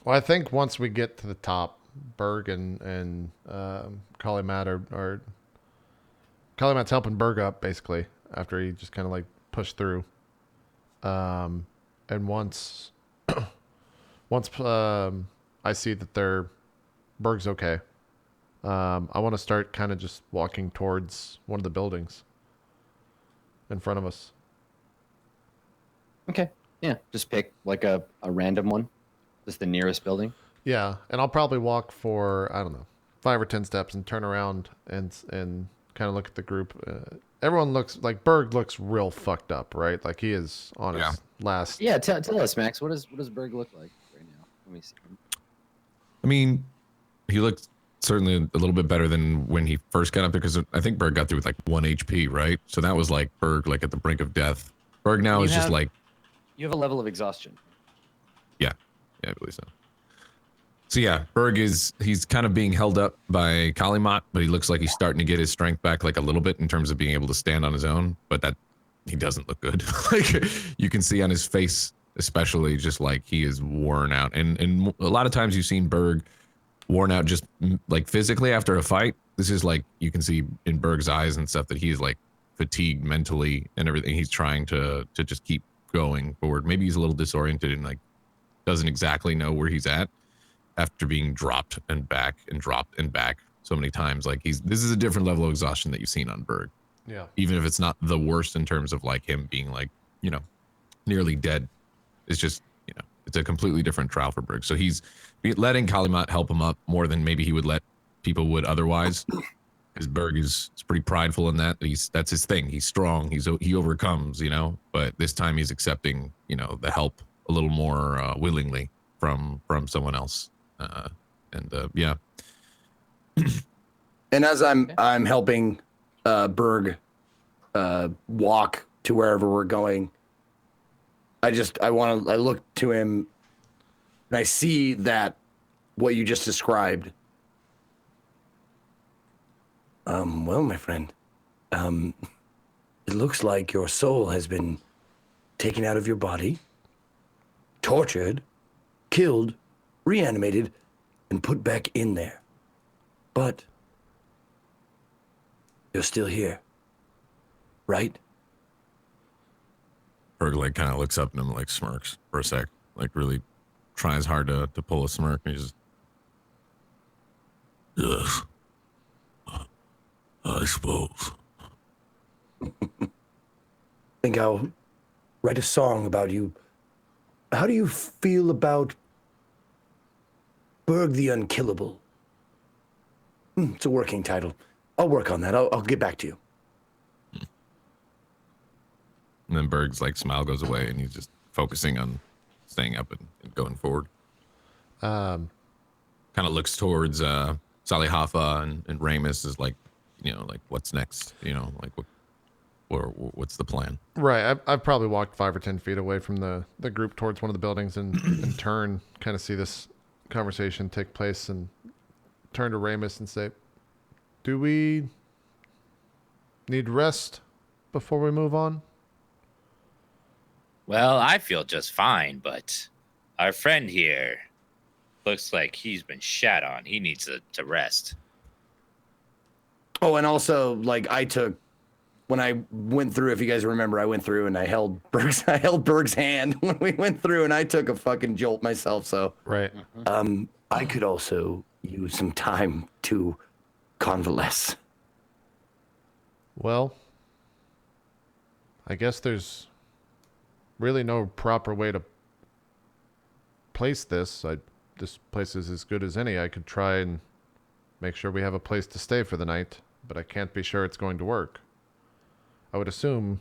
A: Well, I think once we get to the top, Berg and Kali Mott are Kali Mott's helping Berg up basically after he just kind of like pushed through. And once I see that Berg's okay, I want to start kind of just walking towards one of the buildings in front of us.
C: Okay. Yeah. Just pick like a random one. Just the nearest building.
A: Yeah. And I'll probably walk for, I don't know, 5 or 10 steps and turn around and kind of look at the group. Everyone looks like Berg looks real fucked up, right? Like he is on his last.
C: Yeah. Tell us, Max, what does Berg look like right now? Let me see.
B: I mean, he looks certainly a little bit better than when he first got up there, because I think Berg got through with like 1 HP, right? So that was like Berg like at the brink of death. Berg now is just like...
C: You have a level of exhaustion.
B: Yeah, I believe so. So yeah, Berg he's kind of being held up by Kali Mott, but he looks like he's starting to get his strength back like a little bit in terms of being able to stand on his own, but that he doesn't look good. Like you can see on his face, especially, just like he is worn out. And a lot of times you've seen Berg worn out just like physically after a fight. This is like, you can see in Berg's eyes and stuff that he's like fatigued mentally and everything. He's trying to just keep going forward. Maybe he's a little disoriented and like doesn't exactly know where he's at after being dropped and back so many times. Like this is a different level of exhaustion that you've seen on Berg.
A: Yeah.
B: Even if it's not the worst in terms of like him being like, nearly dead. It's just, it's a completely different trial for Berg. So he's letting Kali Mott help him up more than maybe he would let people would otherwise. Because Berg is pretty prideful in that. That's his thing. He's strong. He overcomes, but this time he's accepting, the help a little more willingly. from someone else. Yeah.
D: And as I'm helping Berg walk to wherever we're going, I look to him and I see that what you just described. Well, my friend, it looks like your soul has been taken out of your body, tortured, killed, reanimated, and put back in there. But you're still here, right?
B: Berg like kind of looks up at him, like smirks for a sec, like really tries hard to pull a smirk, and he's just, yes, I suppose.
D: I think I'll write a song about you. How do you feel about Berg the Unkillable? It's a working title. I'll work on that. I'll get back to you.
B: And then Berg's like smile goes away, and he's just focusing on staying up and going forward. Kind of looks towards Salihafa and Ramus is like, like what's next? Like what's the plan?
A: Right. I've probably walked 5 or 10 feet away from the group towards one of the buildings and turn, kind of see this conversation take place, and turn to Ramus and say, do we need rest before we move on?
E: Well, I feel just fine, but our friend here looks like he's been shat on. He needs to rest.
D: Oh, and also, like, when I went through, if you guys remember, I went through and I held Berg's hand when we went through, and I took a fucking jolt myself. So,
A: right.
D: I could also use some time to convalesce.
A: Well, I guess there's really no proper way to place this. This place is as good as any. I could try and make sure we have a place to stay for the night, but I can't be sure it's going to work. I would assume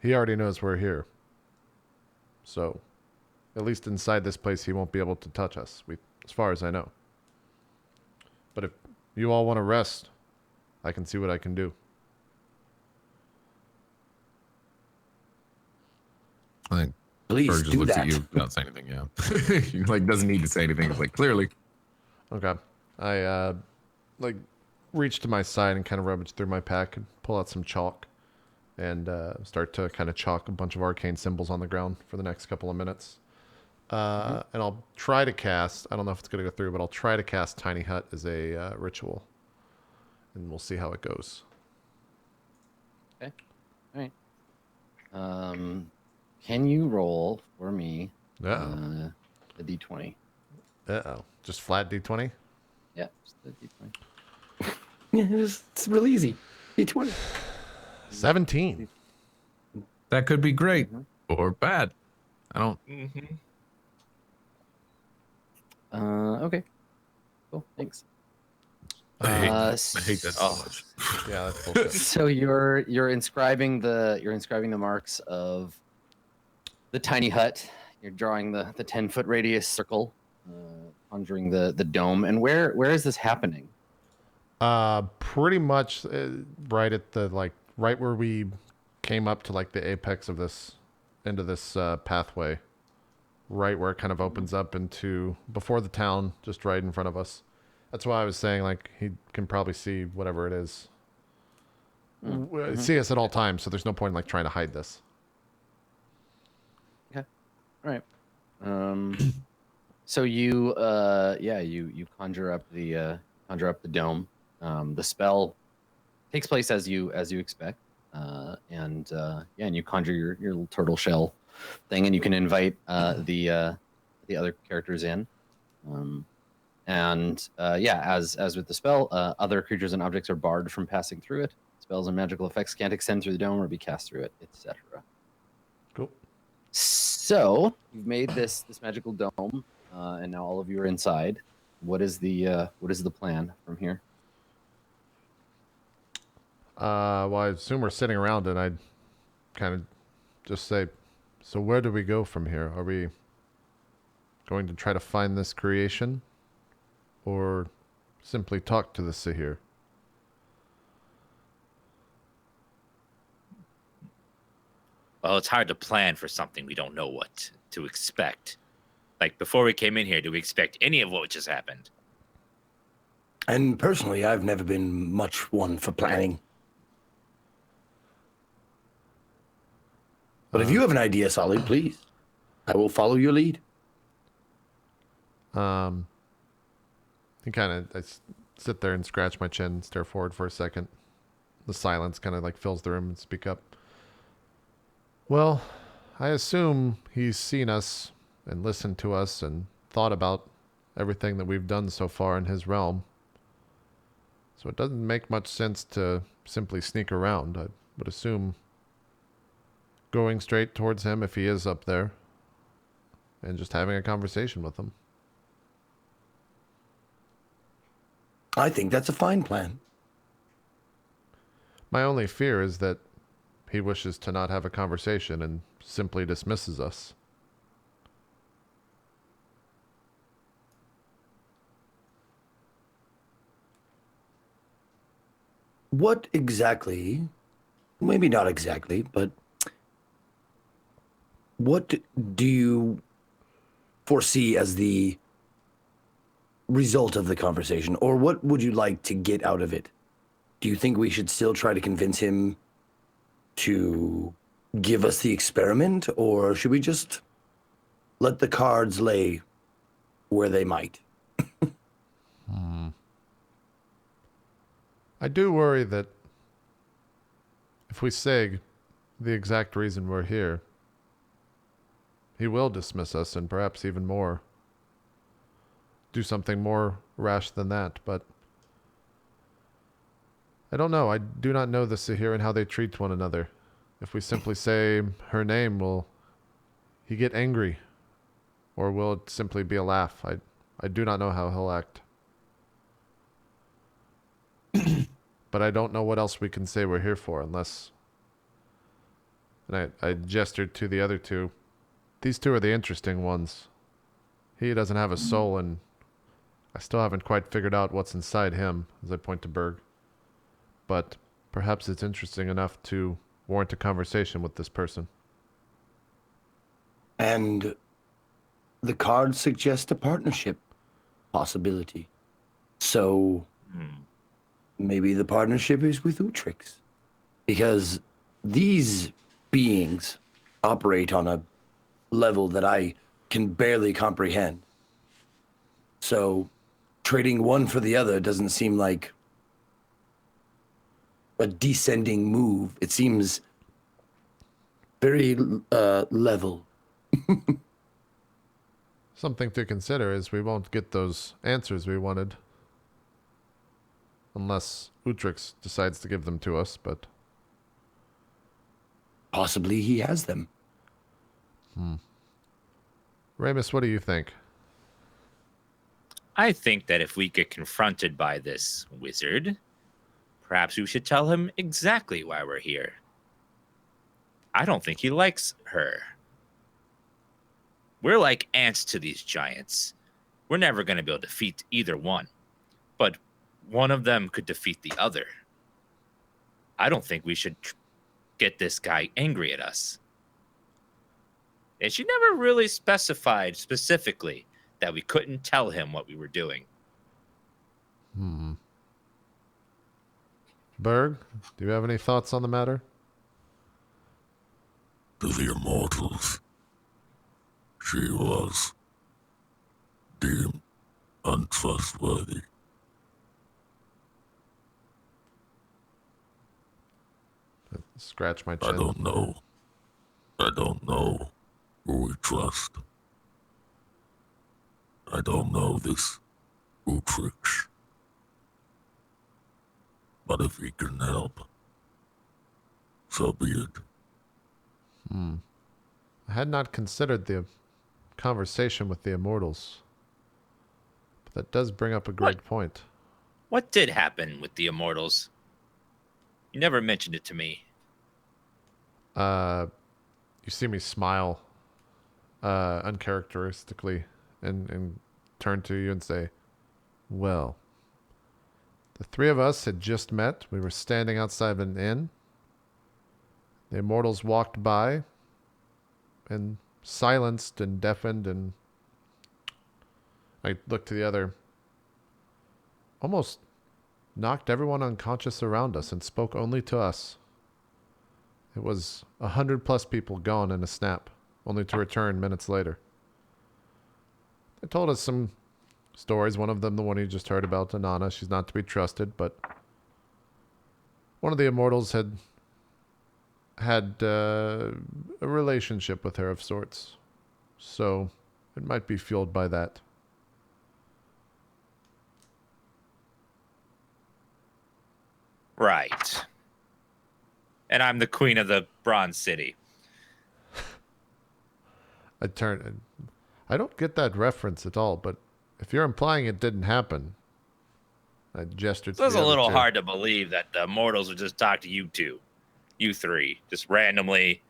A: he already knows we're here. So, at least inside this place, he won't be able to touch us, as far as I know. But if you all want to rest, I can see what I can do.
B: I think
D: Please
B: Berg just
D: do
B: looks
D: that.
B: at you without saying anything. Yeah, he like doesn't need to say anything. It's like clearly.
A: Okay. I reach to my side and kind of rummage through my pack and pull out some chalk and start to kind of chalk a bunch of arcane symbols on the ground for the next couple of minutes. And I'll try to cast, I don't know if it's going to go through, but I'll try to cast Tiny Hut as a ritual. And we'll see how it goes.
C: Okay. All right. Can you roll for me
A: Uh-oh.
C: the D20?
A: Uh-oh. Just flat D20?
C: Yeah, just the D20.
D: Yeah, it's really easy. D20.
A: 17.
B: That could be great or bad. I don't.
C: Okay. Cool. Thanks.
B: I hate that so much.
A: Yeah, that's bullshit.
C: So you're inscribing the marks of the tiny hut. You're drawing the 10-foot radius circle, conjuring the dome. And where is this happening?
A: Pretty much right at right where we came up to like the apex of this into this pathway. Right where it kind of opens up into before the town, just right in front of us. That's why I was saying like he can probably see whatever it is. See us at all times, so there's no point in like trying to hide this.
C: Okay. All right. So you you conjure up the dome. The spell takes place as you expect. And you conjure your little turtle shell thing, and you can invite the other characters in. As with the spell, other creatures and objects are barred from passing through it. Spells and magical effects can't extend through the dome or be cast through it, etc.
A: Cool.
C: So you've made this magical dome, and now all of you are inside. What is the plan from here?
A: Well, I assume we're sitting around, and I'd kind of just say, so where do we go from here? Are we going to try to find this creation, or simply talk to the Sahir?
E: Well, it's hard to plan for something we don't know what to expect. Like, before we came in here, do we expect any of what just happened?
D: And personally, I've never been much one for planning. But if you have an idea, Solid, please. I will follow your lead.
A: He kind of, sit there and scratch my chin, stare forward for a second. The silence kind of like fills the room and speak up. Well, I assume he's seen us and listened to us and thought about everything that we've done so far in his realm. So it doesn't make much sense to simply sneak around. I would assume going straight towards him if he is up there and just having a conversation with him.
D: I think that's a fine plan.
A: My only fear is that he wishes to not have a conversation and simply dismisses us.
D: What exactly, maybe not exactly, but what do you foresee as the result of the conversation? Or what would you like to get out of it? Do you think we should still try to convince him to give us the experiment? Or should we just let the cards lay where they might?
A: I do worry that if we say the exact reason we're here, he will dismiss us and perhaps even more. Do something more rash than that, but I don't know. I do not know the Sahir and how they treat one another. If we simply say her name, will he get angry? Or will it simply be a laugh? I do not know how he'll act. But I don't know what else we can say we're here for unless... And I gestured to the other two. These two are the interesting ones. He doesn't have a soul, and I still haven't quite figured out what's inside him, as I point to Berg. But perhaps it's interesting enough to warrant a conversation with this person.
D: And the cards suggest a partnership possibility. So maybe the partnership is with Utrix. Because these beings operate on a level that I can barely comprehend. So trading one for the other doesn't seem like a descending move. It seems very level.
A: Something to consider is we won't get those answers we wanted. Unless Utrix decides to give them to us, but...
D: Possibly he has them.
A: Ramus, what do you think?
E: I think that if we get confronted by this wizard, perhaps we should tell him exactly why we're here. I don't think he likes her. We're like ants to these giants. We're never going to be able to defeat either one. But one of them could defeat the other. I don't think we should get this guy angry at us. And she never really specified specifically that we couldn't tell him what we were doing.
A: Berg, do you have any thoughts on the matter?
F: To the immortals, she was deemed untrustworthy.
A: Scratch my chin.
F: I don't know who we trust. I don't know this Utrix. But if he can help, so be it.
A: I had not considered the conversation with the immortals. But that does bring up a great point.
E: What did happen with the immortals? You never mentioned it to me.
A: You see me smile uncharacteristically and turn to you and say, well, the three of us had just met. We were standing outside of an inn. The immortals walked by and silenced and deafened, and I looked to the other, almost knocked everyone unconscious around us and spoke only to us. It was 100+ people gone in a snap, only to return minutes later. They told us some stories. One of them, the one you just heard about, Anana. She's not to be trusted, but one of the immortals had a relationship with her of sorts. So it might be fueled by that.
E: Right. And I'm the queen of the Bronze City.
A: I don't get that reference at all, but if you're implying it didn't happen, I gestured to
E: So it's
A: the
E: a
A: other
E: little
A: two.
E: hard to believe that the immortals would just talk to you two. You three. Just randomly.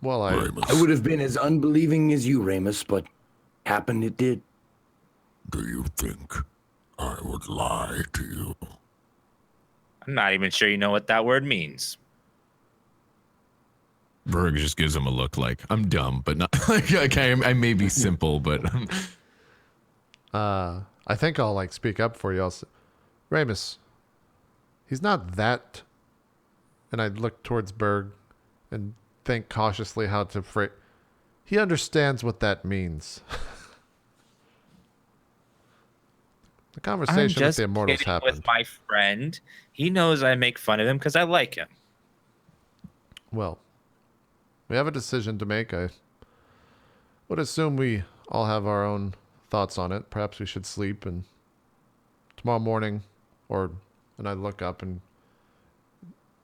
A: Well,
D: I
F: Ramus,
D: would have been as unbelieving as you, Ramus, but happened it did.
F: do you think I would lie to you?
E: I'm not even sure you know what that word means.
B: Berg just gives him a look like, I'm dumb, but not like, okay, I may be simple, but
A: I think I'll speak up for you. I'll say, Ramus, he's not that. And I look towards Berg and think cautiously how to phrase. He understands what that means. The
E: I'm
A: conversation with
E: just
A: the immortals
E: kidding
A: happened.
E: with my friend. He knows I make fun of him because I like him.
A: Well, we have a decision to make. I would assume we all have our own thoughts on it. Perhaps we should sleep, and tomorrow morning, and I look up, and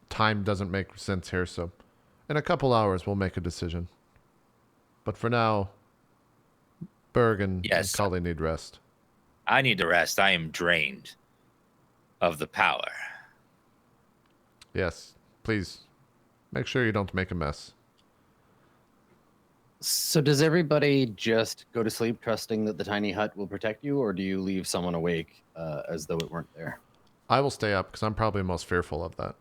A: time doesn't make sense here, so in a couple hours we'll make a decision. But for now, Berg and
E: Yes.
A: Kali need rest.
E: I need to rest. I am drained of the power.
A: Yes, please make sure you don't make a mess.
C: So does everybody just go to sleep trusting that the tiny hut will protect you, or do you leave someone awake as though it weren't there?
A: I will stay up because I'm probably most fearful of that.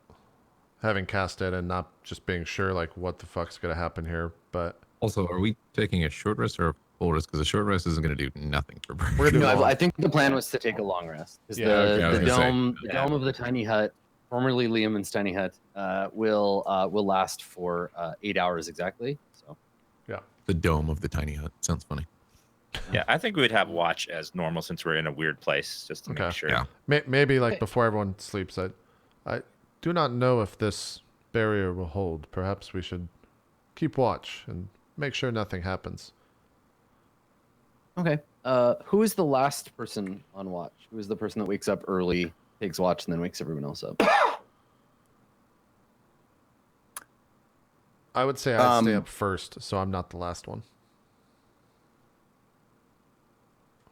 A: Having cast it and not just being sure what the fuck's going to happen here. But
B: also, are we taking a short rest or a full rest? Because a short rest isn't going to do nothing for Berg.
A: we're going to do
C: No,
A: long.
C: I think the plan was to take a long rest. Because
A: Yeah, okay, I was
C: the
B: gonna say,
C: dome, the
E: yeah.
C: dome of the tiny hut, formerly Liam's tiny hut, will last for 8 hours exactly. So
B: The dome of the tiny hut. Sounds funny.
E: Yeah, I think we would have watch as normal since we're in a weird place, just to
A: Okay.
E: make sure.
B: Yeah.
A: Maybe before everyone sleeps, I do not know if this barrier will hold. Perhaps we should keep watch and make sure nothing happens.
C: okay, who is the last person on watch? Who is the person that wakes up early, takes watch, and then wakes everyone else up?
A: I would say I'd stay up first, so I'm not the last one.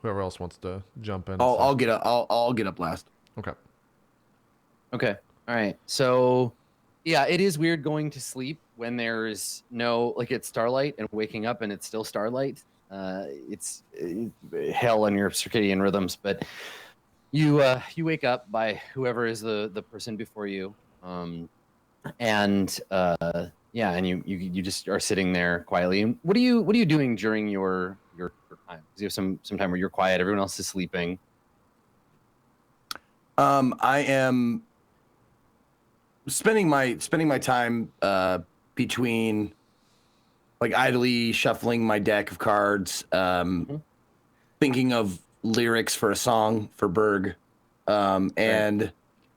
A: Whoever else wants to jump in.
D: I'll get up. I'll get up last.
A: Okay.
C: Okay. All right. So, yeah, it is weird going to sleep when there's it's starlight and waking up and it's still starlight. It's hell on your circadian rhythms, but you wake up by whoever is the person before you, and you just are sitting there quietly. And what are you doing during your time? Because you have some time where you're quiet, everyone else is sleeping.
D: I am spending my time between idly shuffling my deck of cards, thinking of lyrics for a song for Berg, and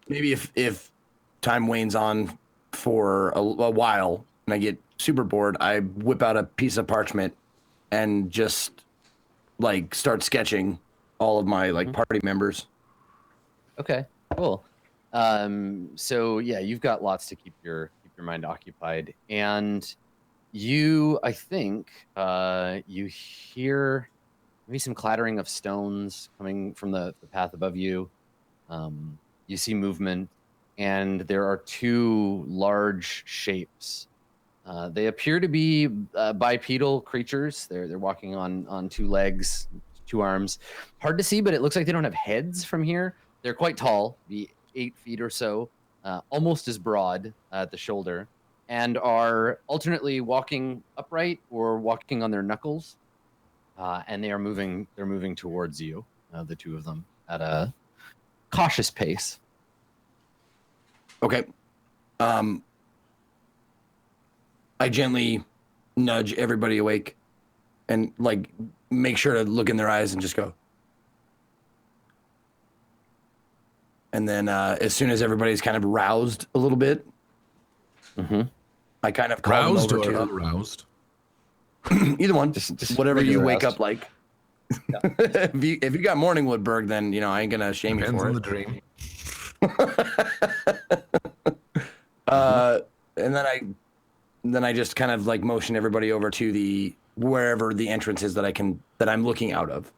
D: maybe if time wanes on for a while and I get super bored, I whip out a piece of parchment and just start sketching all of my party members.
C: Okay, cool. So yeah, you've got lots to keep your mind occupied, and I think you hear maybe some clattering of stones coming from the path above you. You see movement, and there are two large shapes They appear to be bipedal creatures. They're walking on two legs, two arms. Hard to see, but it looks like they don't have heads from here. They're quite tall, be 8 feet or so, almost as broad at the shoulder, and are alternately walking upright or walking on their knuckles. And they are moving. They're moving towards you, the two of them, at a cautious pace.
D: Okay. I gently nudge everybody awake and like make sure to look in their eyes and just go. And then as soon as everybody's kind of roused a little bit, I kind of call
B: Roused
D: them
B: or
D: over to
B: aroused?
D: either one,
C: Just
D: whatever you
C: regular
D: wake
C: roused.
D: up like. If you got morning Woodberg, then I ain't gonna shame
B: Depends
D: you
B: on
D: for
B: the
D: it.
B: dream.
D: And then I just kind of like motion everybody over to wherever the entrance is that I'm looking out of.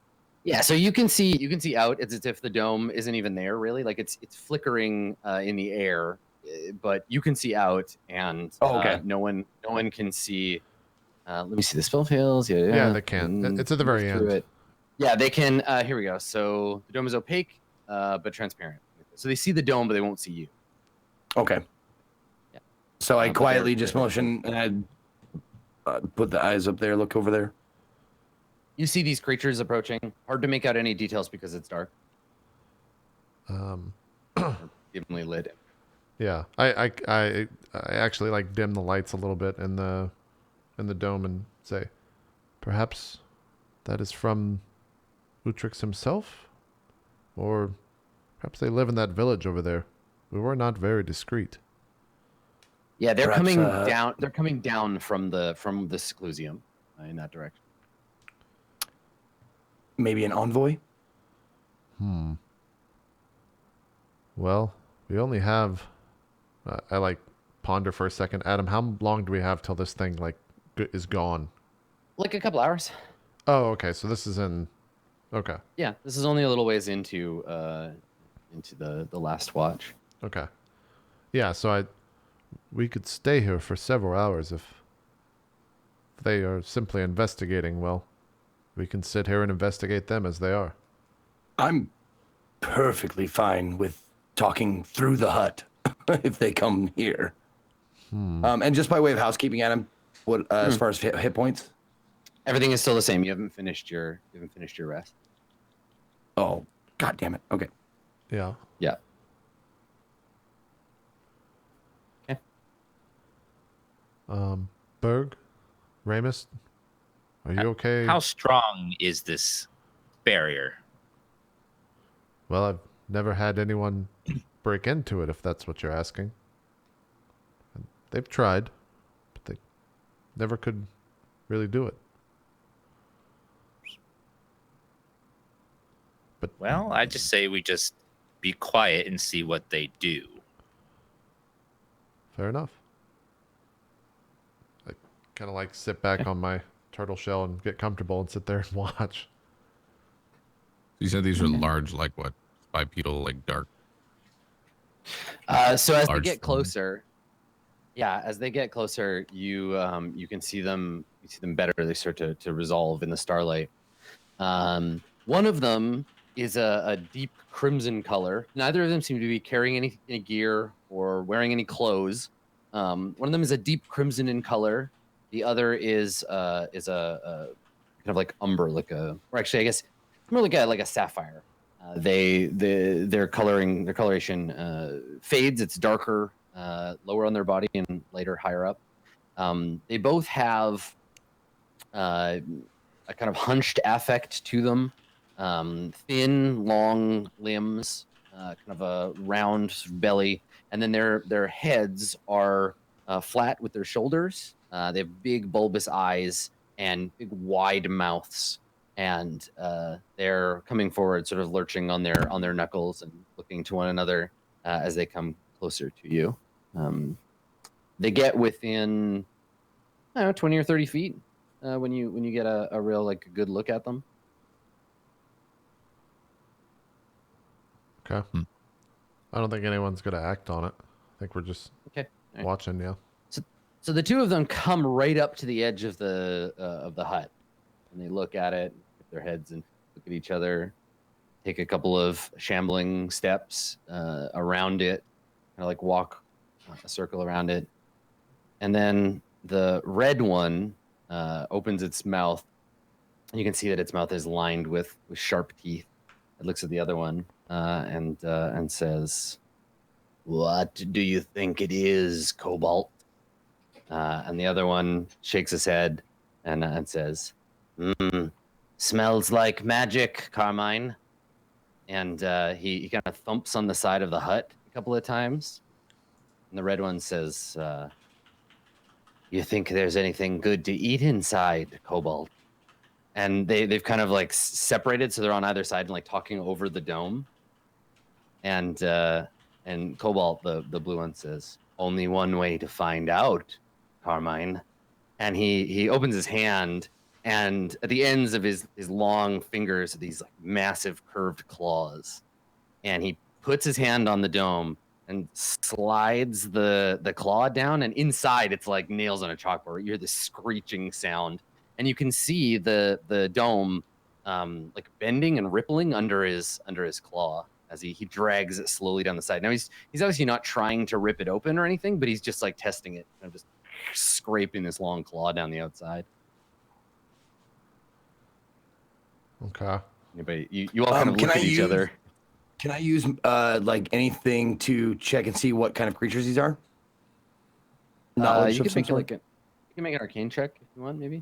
C: Yeah, so you can see out. It's as if the dome isn't even there, really. Like it's flickering in the air, but you can see out, and
D: okay.
C: no one can see. Let me see. The spell fails. Yeah,
A: Yeah, they can. It's at the very
C: move through
A: end.
C: it. Yeah, they can. Here we go. So the dome is opaque, but transparent. So they see the dome, but they won't see you.
D: Okay.
C: Yeah.
D: So I
C: But
D: quietly
C: they're-
D: just motion and I put the eyes up there, look over there.
C: You see these creatures approaching. Hard to make out any details because it's dark. Dimly lit.
A: Yeah, I actually like dim the lights a little bit in the dome and say, perhaps that is from Utrix himself, or perhaps they live in that village over there. We were not very discreet.
C: Yeah, they're
D: Perhaps,
C: coming down. They're coming down from the seclusium in that direction.
D: Maybe an envoy?
A: Well, we only have. I like ponder for a second. Adam, how long do we have till this thing like is gone?
C: Like a couple hours.
A: Oh, okay. So this is in. Okay.
C: Yeah, this is only a little ways into the last watch.
A: Okay. Yeah. So we could stay here for several hours if they are simply investigating. Well, we can sit here and investigate them as they are.
D: I'm perfectly fine with talking through the hut if they come here. And just by way of housekeeping, Adam, what as far as hit points?
C: Everything is still the same. You haven't finished your rest.
D: Oh, god damn it. Okay.
A: Yeah.
C: Yeah. Okay.
A: Berg, Ramus, are you okay?
E: How strong is this barrier?
A: Well, I've never had anyone break into it, if that's what you're asking. They've tried, but they never could really do it. But
E: Well, I just say we just be quiet and see what they do.
A: fair enough. I kind of like sit back on my turtle shell and get comfortable and sit there and watch.
B: You said these are large, like what? Bipedal, like dark.
C: So as they
B: Large
C: get
B: form.
C: closer, as they get closer, you can see them. You see them better. They start to resolve in the starlight. One of them is a deep crimson color. Neither of them seem to be carrying any gear or wearing any clothes. One of them is a deep crimson in color. The other is a kind of like umber, or actually I guess more like a sapphire. Their coloration fades. It's darker, lower on their body and later higher up. They both have a kind of hunched affect to them. Thin, long limbs, kind of a round belly, and then their heads are flat with their shoulders. They have big bulbous eyes and big wide mouths, and they're coming forward, sort of lurching on their knuckles and looking to one another as they come closer to you. They get within, I don't know, 20 or 30 feet when you get a real like good look at them.
A: Okay. I don't think anyone's going to act on it. I think we're just
C: Okay. All right.
A: watching, yeah.
C: So the two of them come right up to the edge of the hut, and they look at it, put their heads and look at each other, take a couple of shambling steps around it, kind of like walk a circle around it, and then the red one opens its mouth. You can see that its mouth is lined with sharp teeth. It looks at the other one and says, "What do you think it is, Cobalt?" And the other one shakes his head and says, "Smells like magic, Carmine." And he kind of thumps on the side of the hut a couple of times. And the red one says, "You think there's anything good to eat inside, Cobalt?" And they've kind of like separated, so they're on either side and like talking over the dome. And Cobalt, the blue one, says, "Only one way to find out, Carmine." And he opens his hand, and at the ends of his long fingers are these like massive curved claws. And he puts his hand on the dome and slides the claw down, and inside it's like nails on a chalkboard. You hear this screeching sound, and you can see the dome like bending and rippling under his claw as he drags it slowly down the side. Now he's obviously not trying to rip it open or anything, but he's just like testing it, kind of just scraping this long claw down the outside.
A: Okay.
C: Anybody, you all kind of look at each other.
D: Can I use like anything to check and see what kind of creatures these are? Knowledge
C: You
D: of
C: can
D: some
C: make
D: sort?
C: you can make an arcane check if you want, maybe.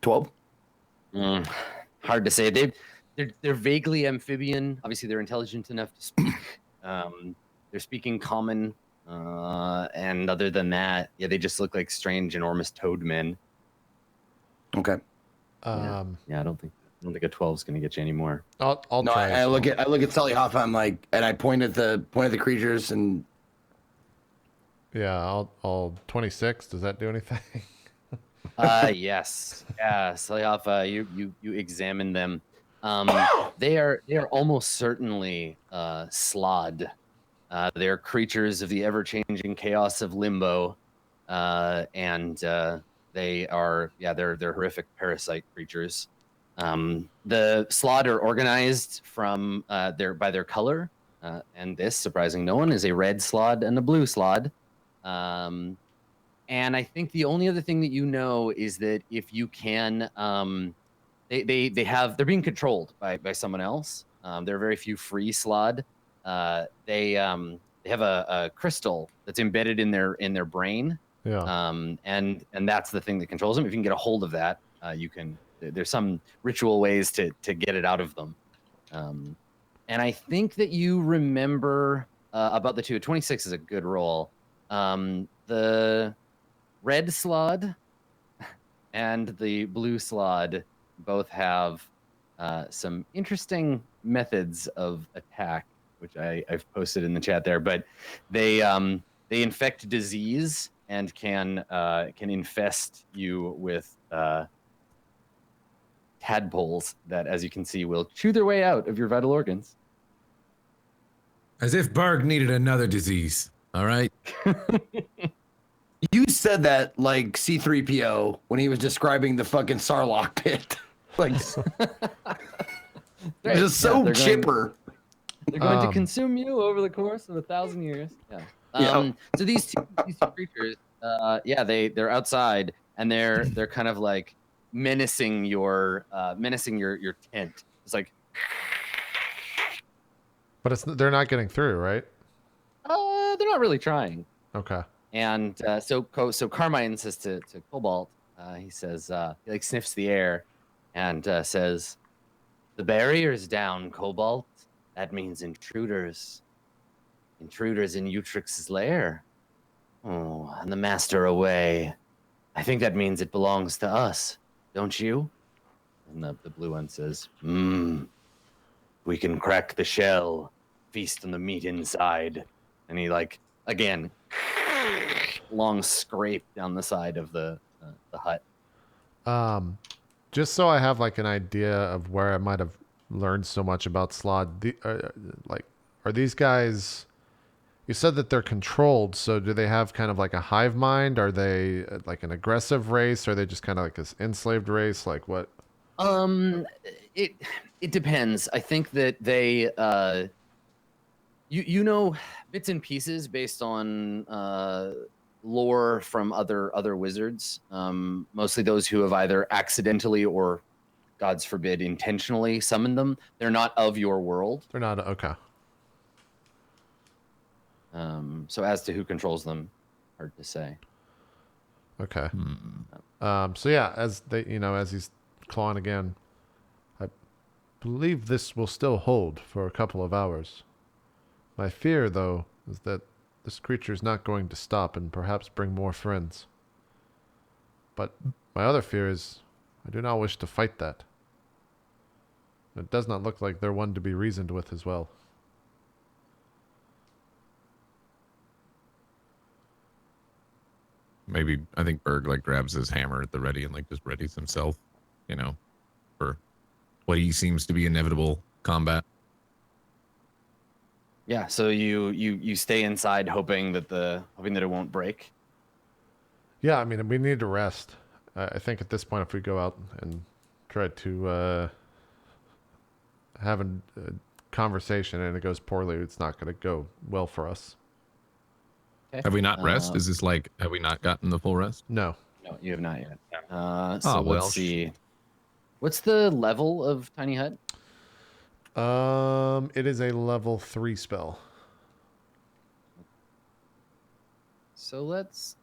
D: 12.
C: Hard to say. They're vaguely amphibian. Obviously, they're intelligent enough to speak. They're speaking common, and other than that, yeah, they just look like strange, enormous toad men.
D: Okay.
C: Yeah, I don't think a 12 is going to get you any more.
A: I'll
D: No,
A: try.
D: I look at Sally Hoff. I'm like, and I point at the creatures, and
A: Yeah, I'll 26. Does that do anything?
C: Yes. Yeah, Salyafa, you examine them. They are almost certainly slod. They're creatures of the ever-changing chaos of limbo, and they are they're horrific parasite creatures. The slod are organized from by their color, and this, surprising no one, is a red slod and a blue slod. And I think the only other thing that you know is that if you can, they're being controlled by someone else. There are very few free slod. They have a crystal that's embedded in their brain.
A: Yeah.
C: And that's the thing that controls them. If you can get a hold of that, you can. There's some ritual ways to get it out of them. And I think that you remember about the two. 26 is a good roll. The red slod and the blue slod both have some interesting methods of attack, which I've posted in the chat there. But they infect disease and can infest you with tadpoles that, as you can see, will chew their way out of your vital organs.
B: As if Berg needed another disease. All right.
D: you said that like C-3PO when he was describing the fucking Sarlacc pit. Like,
C: Right.
D: just so chipper.
C: They're going to consume you over the course of 1,000 years. Yeah. So these two creatures, they're outside and they're kind of like menacing your tent. It's like,
A: But they're not getting through, right?
C: they're not really trying.
A: Okay.
C: And so Carmine says to Cobalt, he says, he like sniffs the air and says, "The barrier's down, Cobalt. That means intruders. Intruders in Utrix's lair. Oh, and the master away. I think that means it belongs to us, don't you?" And the blue one says, "We can crack the shell, feast on the meat inside." And he like, again, long scrape down the side of the hut.
A: Just so I have like an idea of where I might have learned so much about slod. Are these guys You said that they're controlled, so do they have kind of like a hive mind? Are they like an aggressive race? Are they just kind of like this enslaved race? Like what?
C: It depends. I think that they you know bits and pieces based on lore from other wizards. Mostly those who have either accidentally or, gods forbid, intentionally summoned them. They're not of your world.
A: They're not okay.
C: So as to who controls them, hard to say.
A: Okay. So yeah, as he's clawing again, I believe this will still hold for a couple of hours. My fear, though, is that this creature is not going to stop and perhaps bring more friends. But my other fear is I do not wish to fight that. It does not look like they're one to be reasoned with as well.
B: Maybe I think Berg like grabs his hammer at the ready and like just readies himself, for what he seems to be inevitable combat.
C: Yeah, so you stay inside hoping that it won't break.
A: Yeah, I mean, we need to rest. I think at this point, if we go out and try to have a conversation and it goes poorly, it's not going to go well for us.
C: Okay.
B: Have we not rest? Is this like, have we not gotten the full rest?
A: No.
C: No, you have not yet.
B: Oh,
C: So
B: well,
C: let's see. What's the level of Tiny Hut?
A: It is a level 3 spell.
C: So let's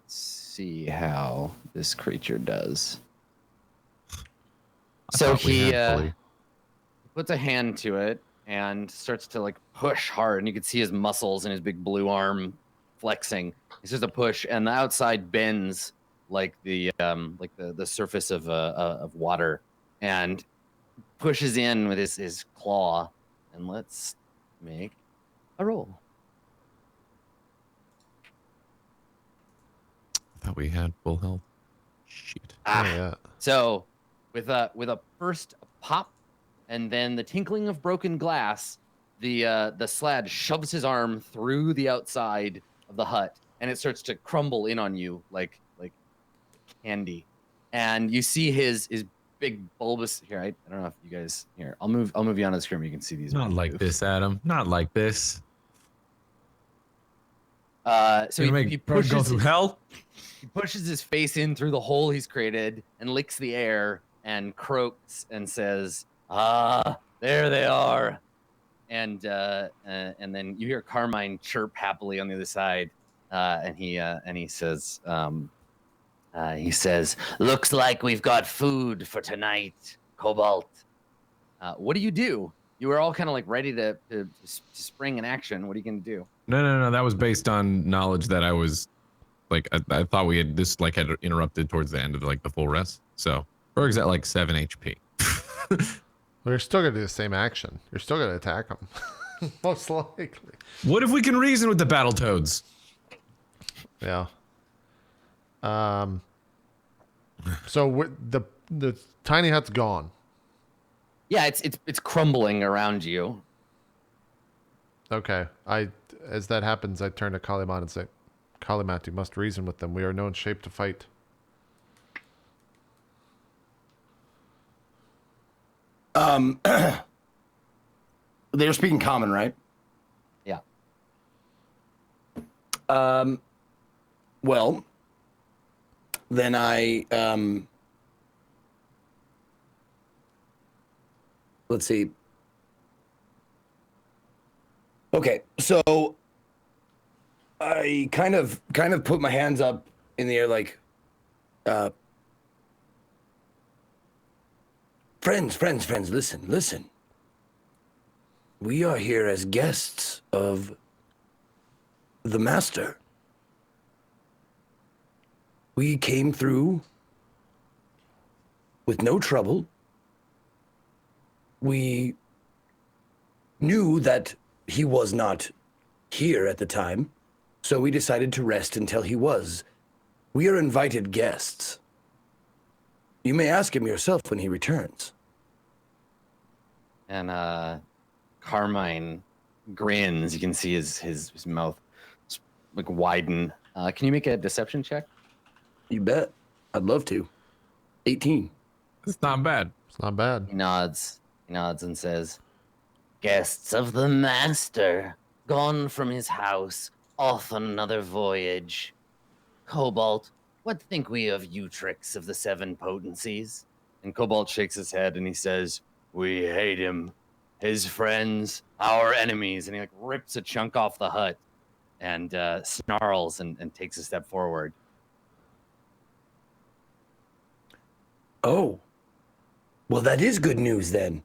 C: see how this creature does. So he puts a hand to it and starts to like push hard, and you can see his muscles and his big blue arm flexing. He starts to push, and the outside bends like the surface of water, and pushes in with his claw. And let's make a roll.
B: I thought we had full health. Shit.
A: Yeah.
C: So with a first pop and then the tinkling of broken glass, the slad shoves his arm through the outside of the hut, and it starts to crumble in on you like candy. And you see his big bulbous here. I don't know if you guys here. I'll move you on the screen. You can see these.
B: Not like this, Adam. Not like this.
C: So he pushes
B: go through hell.
C: He pushes his face in through the hole he's created and licks the air and croaks and says, "Ah, there they are." And then you hear Carmine chirp happily on the other side, and he says, "Looks like we've got food for tonight, Cobalt." What do? You were all kind of like ready to spring in action. What are you gonna do?
B: No. That was based on knowledge that I was like, I thought we had this like had interrupted towards the end of like the full rest. So Berg's at like 7 HP.
A: Well, you're still going to do the same action. You're still going to attack him. Most likely.
B: What if we can reason with the Battletoads?
A: Yeah. So the tiny hut's gone.
C: Yeah, it's crumbling around you.
A: Okay. As that happens, I turn to Kali Mott and say, Kali Mott, you must reason with them. We are no in shape to fight.
D: They're speaking common, right?
C: Yeah.
D: Well, then let's see. Okay, so I kind of put my hands up in the air like, friends, listen. We are here as guests of the master. We came through with no trouble. We knew that he was not here at the time, so we decided to rest until he was. We are invited guests. You may ask him yourself when he returns.
C: And Carmine grins. You can see his mouth like widen. Can you make a deception check?
D: You bet. I'd love to. 18.
B: It's not bad.
A: It's not bad.
C: He nods. He nods and says, "Guests of the master, gone from his house, off on another voyage. Cobalt, what think we of Utrix of the Seven Potencies?" And Cobalt shakes his head and he says, "We hate him. His friends, our enemies." And he like rips a chunk off the hut and snarls and takes a step forward.
D: Oh. Well, that is good news then.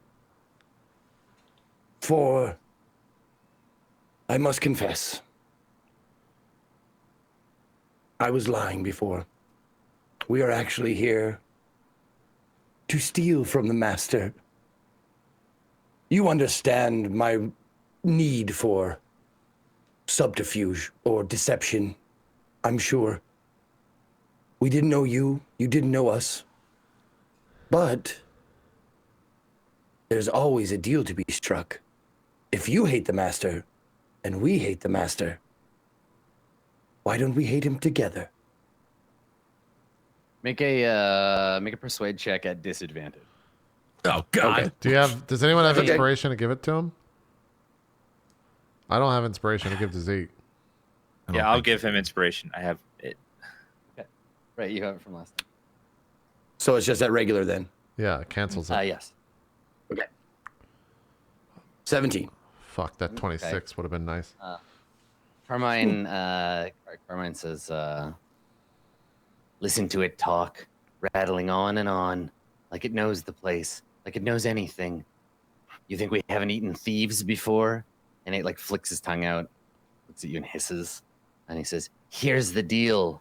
D: For I must confess, I was lying before. We are actually here to steal from the master. You understand my need for subterfuge or deception, I'm sure. We didn't know you, you didn't know us. But there's always a deal to be struck. If you hate the master and we hate the master, why don't we hate him together?
C: Make a persuade check at disadvantage.
B: Oh God.
D: Okay.
A: Does anyone have
D: Okay.
A: inspiration to give it to him? I don't have inspiration to give to Zeke.
E: Yeah, I'll give him inspiration. I have it.
C: Right, you have it from last time.
D: So it's just at regular then.
A: Yeah, it cancels it.
C: Yes.
D: Okay. 17.
A: Fuck, that 26 would have been nice.
C: Carmine Carmine says, "Listen to it talk, rattling on, like it knows the place, like it knows anything. You think we haven't eaten thieves before?" And it like flicks his tongue out, looks at you and hisses. And he says, "Here's the deal.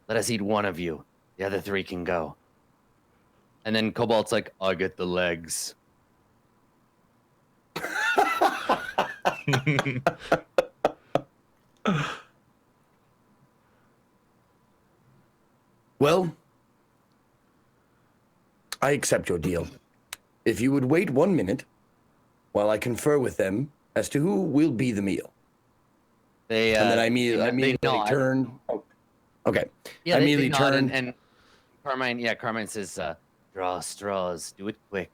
C: Let us eat one of you. The other three can go." And then Cobalt's like, "I'll get the legs."
D: Well, I accept your deal. If you would wait 1 minute while I confer with them as to who will be the meal.
C: They
D: And then I immediately
C: nod.
D: turn. Oh, okay.
C: Yeah,
D: I
C: they
D: immediately
C: nod
D: turn.
C: and Carmine says, "Draw straws. Do it quick."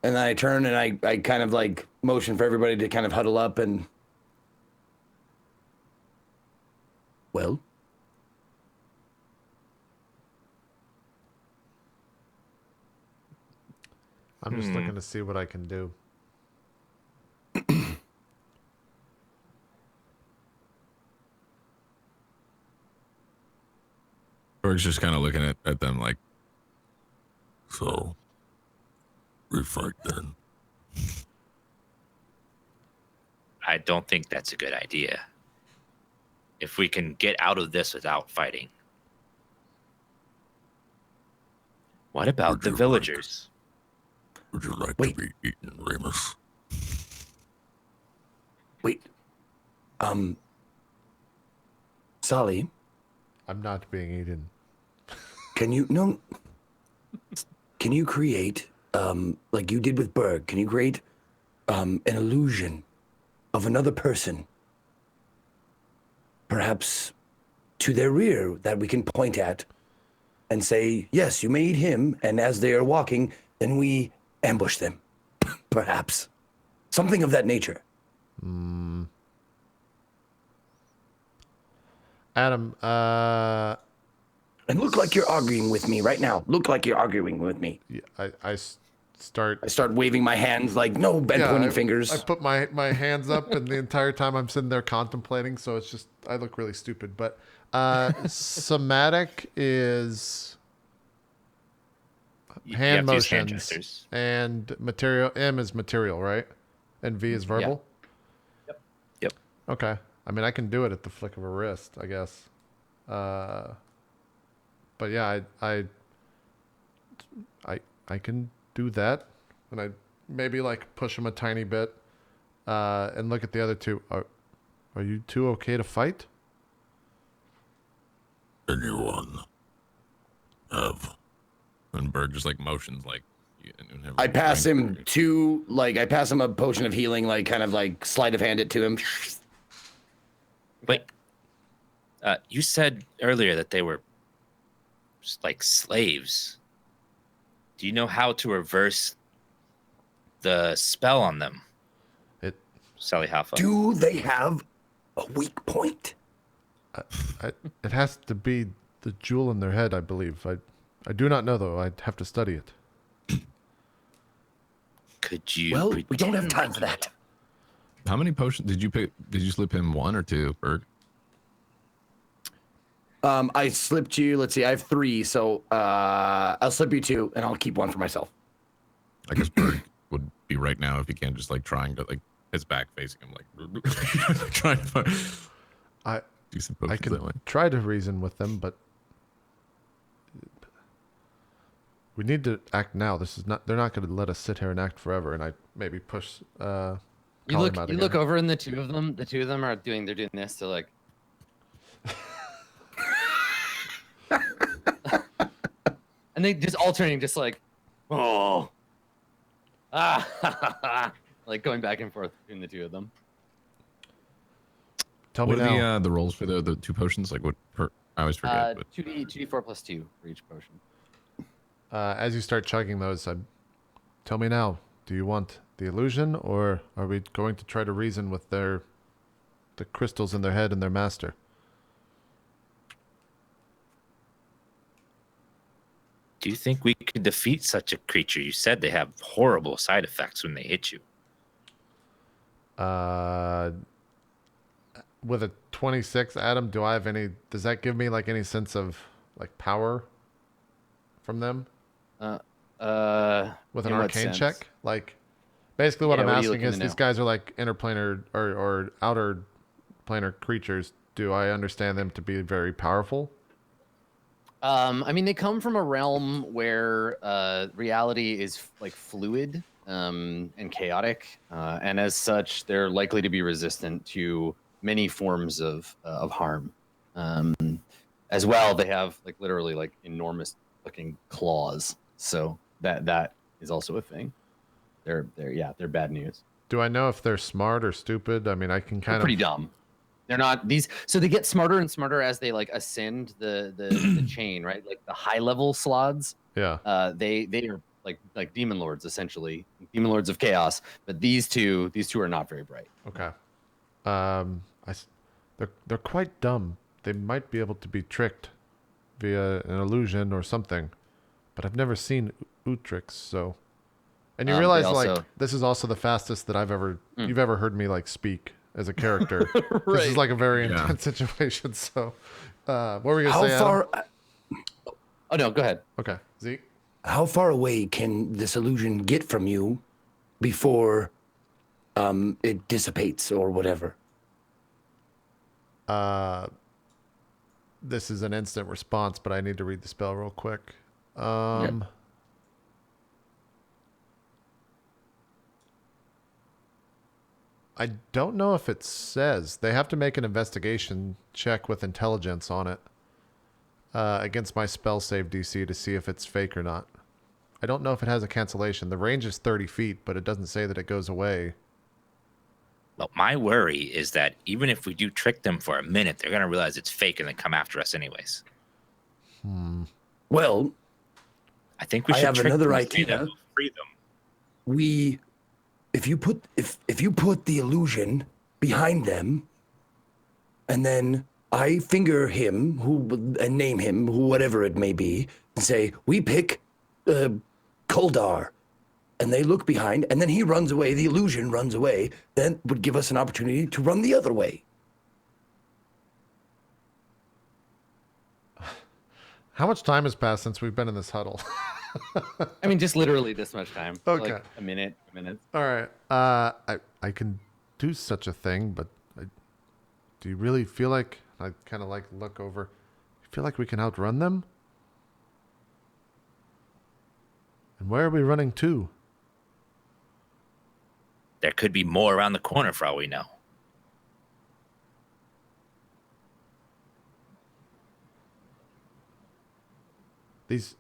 D: And then I turn and I kind of like motion for everybody to kind of huddle up and. Well,
A: I'm just looking to see what I can do.
B: Berg's just kind of looking at them like,
F: So, we fight then.
E: I don't think that's a good idea. If we can get out of this without fighting. What about
F: Would
E: the
F: you like-
E: villagers?
F: Would you like
D: Wait.
F: to be eaten, Remus?
D: wait. Sally,
A: I'm not being eaten.
D: can you create, like you did with Berg, can you create an illusion of another person? Perhaps to their rear that we can point at and say, yes, you may eat him, and as they are walking, then we ambush them. Perhaps. Something of that nature.
A: Adam,
D: And look like you're arguing with me right now. Look like you're arguing with me.
A: I start.
D: I start waving my hands like, no, and pointing fingers.
A: I put my hands up, and the entire time I'm sitting there contemplating. So it's just I look really stupid. But somatic is
E: You
A: hand
E: have to use hand
A: motions,
E: gestures.
A: and material. M is material, right? And V is verbal.
E: Yep.
A: Okay. I mean, I can do it at the flick of a wrist, I guess. But yeah, I can do that, and I maybe like push him a tiny bit, and look at the other two. Are you two okay to fight?
F: Anyone have
B: and Berg just like motions like
D: I pass him I pass him a potion of healing, like kind of like sleight of hand it to him.
E: Wait, you said earlier that they were like slaves. Do you know how to reverse the spell on them? Sally Hoffa.
D: Do they have a weak point?
A: It has to be the jewel in their head, I believe. I do not know, though. I'd have to study it.
E: Could you?
D: Well, we don't have time for that.
B: How many potions did you pick? Did you slip him 1 or 2, Berg?
D: I slipped you. Let's see. I have 3, so I'll slip you 2, and I'll keep 1 for myself.
B: I guess Berg would be right now if he can, just like trying to like his back facing him, like trying to do some potions
A: I can
B: that way.
A: try to reason with them, but we need to act now. This is not. They're not going to let us sit here and act forever. And I maybe push.
C: You
A: Kali
C: look.
A: Mott
C: You
A: again.
C: look over, and the two of them. The two of them are doing. They're doing this. They're like. And they just alternating, just like, oh, like going back and forth between the two of them.
A: Tell me
B: What
A: now.
B: are the rolls for the 2 potions? Like what? I always forget. But
C: 2d4 plus 2 for each potion.
A: As you start chugging those, tell me now. Do you want the illusion, or are we going to try to reason with the crystals in their head and their master?
E: Do you think we could defeat such a creature? You said they have horrible side effects when they hit you.
A: With a 26, Adam, do I have any? Does that give me like any sense of like power from them? With an
C: in what
A: arcane
C: sense?
A: check, like basically what
C: Yeah,
A: I'm
C: what are you
A: asking
C: looking
A: is
C: to
A: these
C: know?
A: guys are like interplanar or outer planar creatures. Do I understand them to be very powerful?
C: I mean, they come from a realm where reality is like fluid and chaotic, and as such, they're likely to be resistant to many forms of harm. As well, they have like literally like enormous looking claws, so that is also a thing. They're bad news.
A: Do I know if they're smart or stupid? I mean, I can
C: They're
A: kind
C: pretty
A: of.
C: dumb. They're not these, so they get smarter and smarter as they like ascend the chain, right? Like the high level slods,
A: Yeah.
C: they are like demon lords, essentially demon lords of chaos. But these two are not very bright.
A: Okay. They're quite dumb. They might be able to be tricked via an illusion or something, but I've never seen Utrix, so. And you realize like this is also the fastest that you've ever heard me like speak as a character. This is like a very intense situation. So, what were we gonna say?
D: How far?
C: Oh no, go ahead.
A: Okay, Zeke.
D: How far away can this illusion get from you before it dissipates or whatever?
A: This is an instant response, but I need to read the spell real quick. I don't know if it says. They have to make an investigation check with intelligence on it against my spell save DC to see if it's fake or not. I don't know if it has a cancellation. The range is 30 feet, but it doesn't say that it goes away.
E: Well, my worry is that even if we do trick them for a minute, they're going to realize it's fake and then come after us anyways.
D: Well,
E: I think we
D: I
E: should
D: have
E: trick
D: another
E: them
D: idea.
E: and free them.
D: If you put the illusion behind them, and then I finger him and name him whatever it may be, and say we pick Kuldar, and they look behind, and then he runs away. The illusion runs away. Then would give us an opportunity to run the other way.
A: How much time has passed since we've been in this huddle?
C: I mean, just literally this much time.
A: Okay.
C: Like a minute.
A: All right. I can do such a thing, but do you really feel like I kind of like look over? You feel like we can outrun them? And where are we running to?
E: There could be more around the corner for all we know.
A: These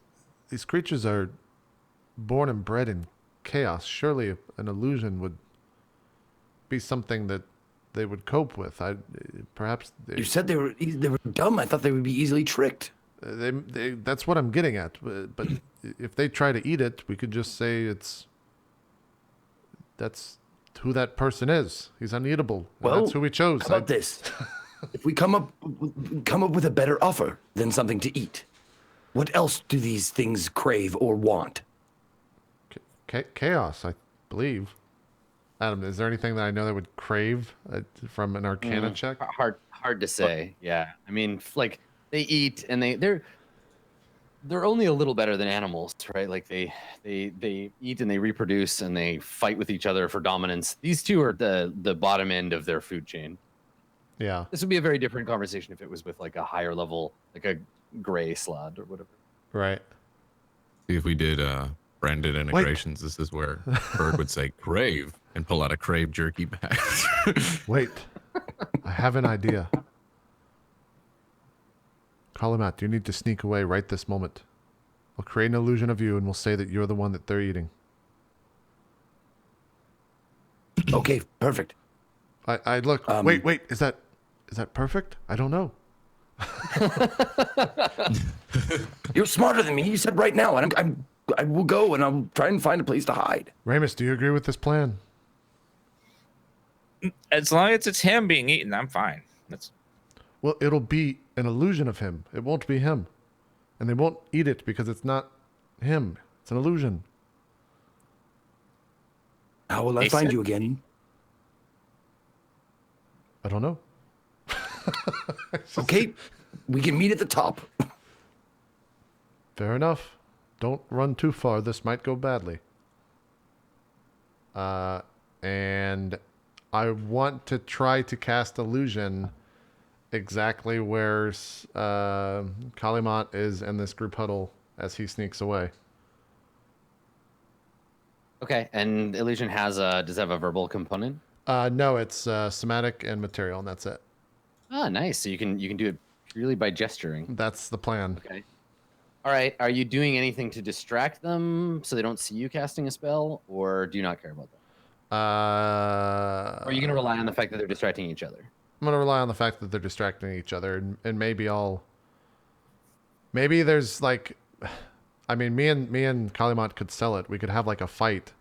A: creatures are born and bred in chaos. Surely an illusion would be something that they would cope with. Perhaps
D: You said they were dumb. I thought they would be easily tricked.
A: that's what I'm getting at. But if they try to eat it, we could just say that's who that person is. He's uneatable.
D: Well,
A: that's who we chose.
D: How about this? If we come up with a better offer than something to eat, what else do these things crave or want?
A: Chaos, I believe. Adam, is there anything that I know that would crave from an Arcana check?
C: Hard to say. Yeah, I mean, like they eat and they're only a little better than animals, right? Like they eat and they reproduce and they fight with each other for dominance. These two are the bottom end of their food chain.
A: Yeah.
C: This would be a very different conversation if it was with like a higher level, like a gray slod or whatever.
A: Right.
B: See if we did branded integrations. This is where Berg would say crave and pull out a crave jerky bag.
A: Wait. I have an idea. Kali Mott, you need to sneak away right this moment. I'll create an illusion of you and we'll say that you're the one that they're eating.
D: Okay, perfect.
A: I look. Wait. Is that perfect? I don't know.
D: You're smarter than me. You said right now, and I will go and I'll try and find a place to hide.
A: Ramus, do you agree with this plan?
E: As long as it's him being eaten, I'm fine.
A: Well, it'll be an illusion of him. It won't be him. And they won't eat it because it's not him. It's an illusion.
D: How will I find you again?
A: I don't know.
D: Okay, we can meet at the top.
A: Fair enough. Don't run too far. This might go badly. And I want to try to cast illusion exactly where Kali Mott is in this group huddle as he sneaks away.
C: Okay, and illusion does it have a verbal component?
A: No, it's somatic and material, and that's it.
C: Ah, nice. So you can do it purely by gesturing.
A: That's the plan.
C: Okay. All right. Are you doing anything to distract them so they don't see you casting a spell, or do you not care about that? Or are you going to rely on the fact that they're distracting each other?
A: I'm going to rely on the fact that they're distracting each other, and maybe there's like, I mean, me and Kali Mott could sell it. We could have like a fight,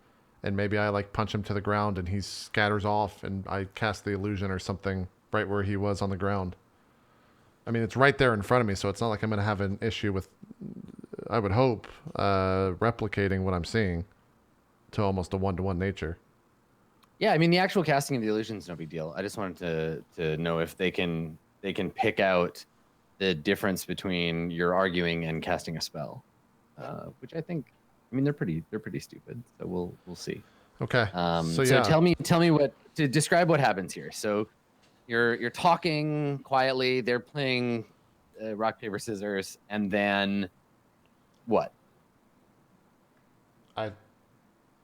A: and maybe I like punch him to the ground, and he scatters off, and I cast the illusion or something right where he was on the ground. I mean, it's right there in front of me, so it's not like I'm going to have an issue with, I would hope, replicating what I'm seeing to almost a one-to-one nature.
C: Yeah, I mean, the actual casting of the illusion is no big deal. I just wanted to know if they can pick out the difference between your arguing and casting a spell, which I think, I mean, they're pretty stupid. So we'll see.
A: Okay.
C: So tell me to describe what happens here. So you're talking quietly. They're playing rock paper scissors, and then what?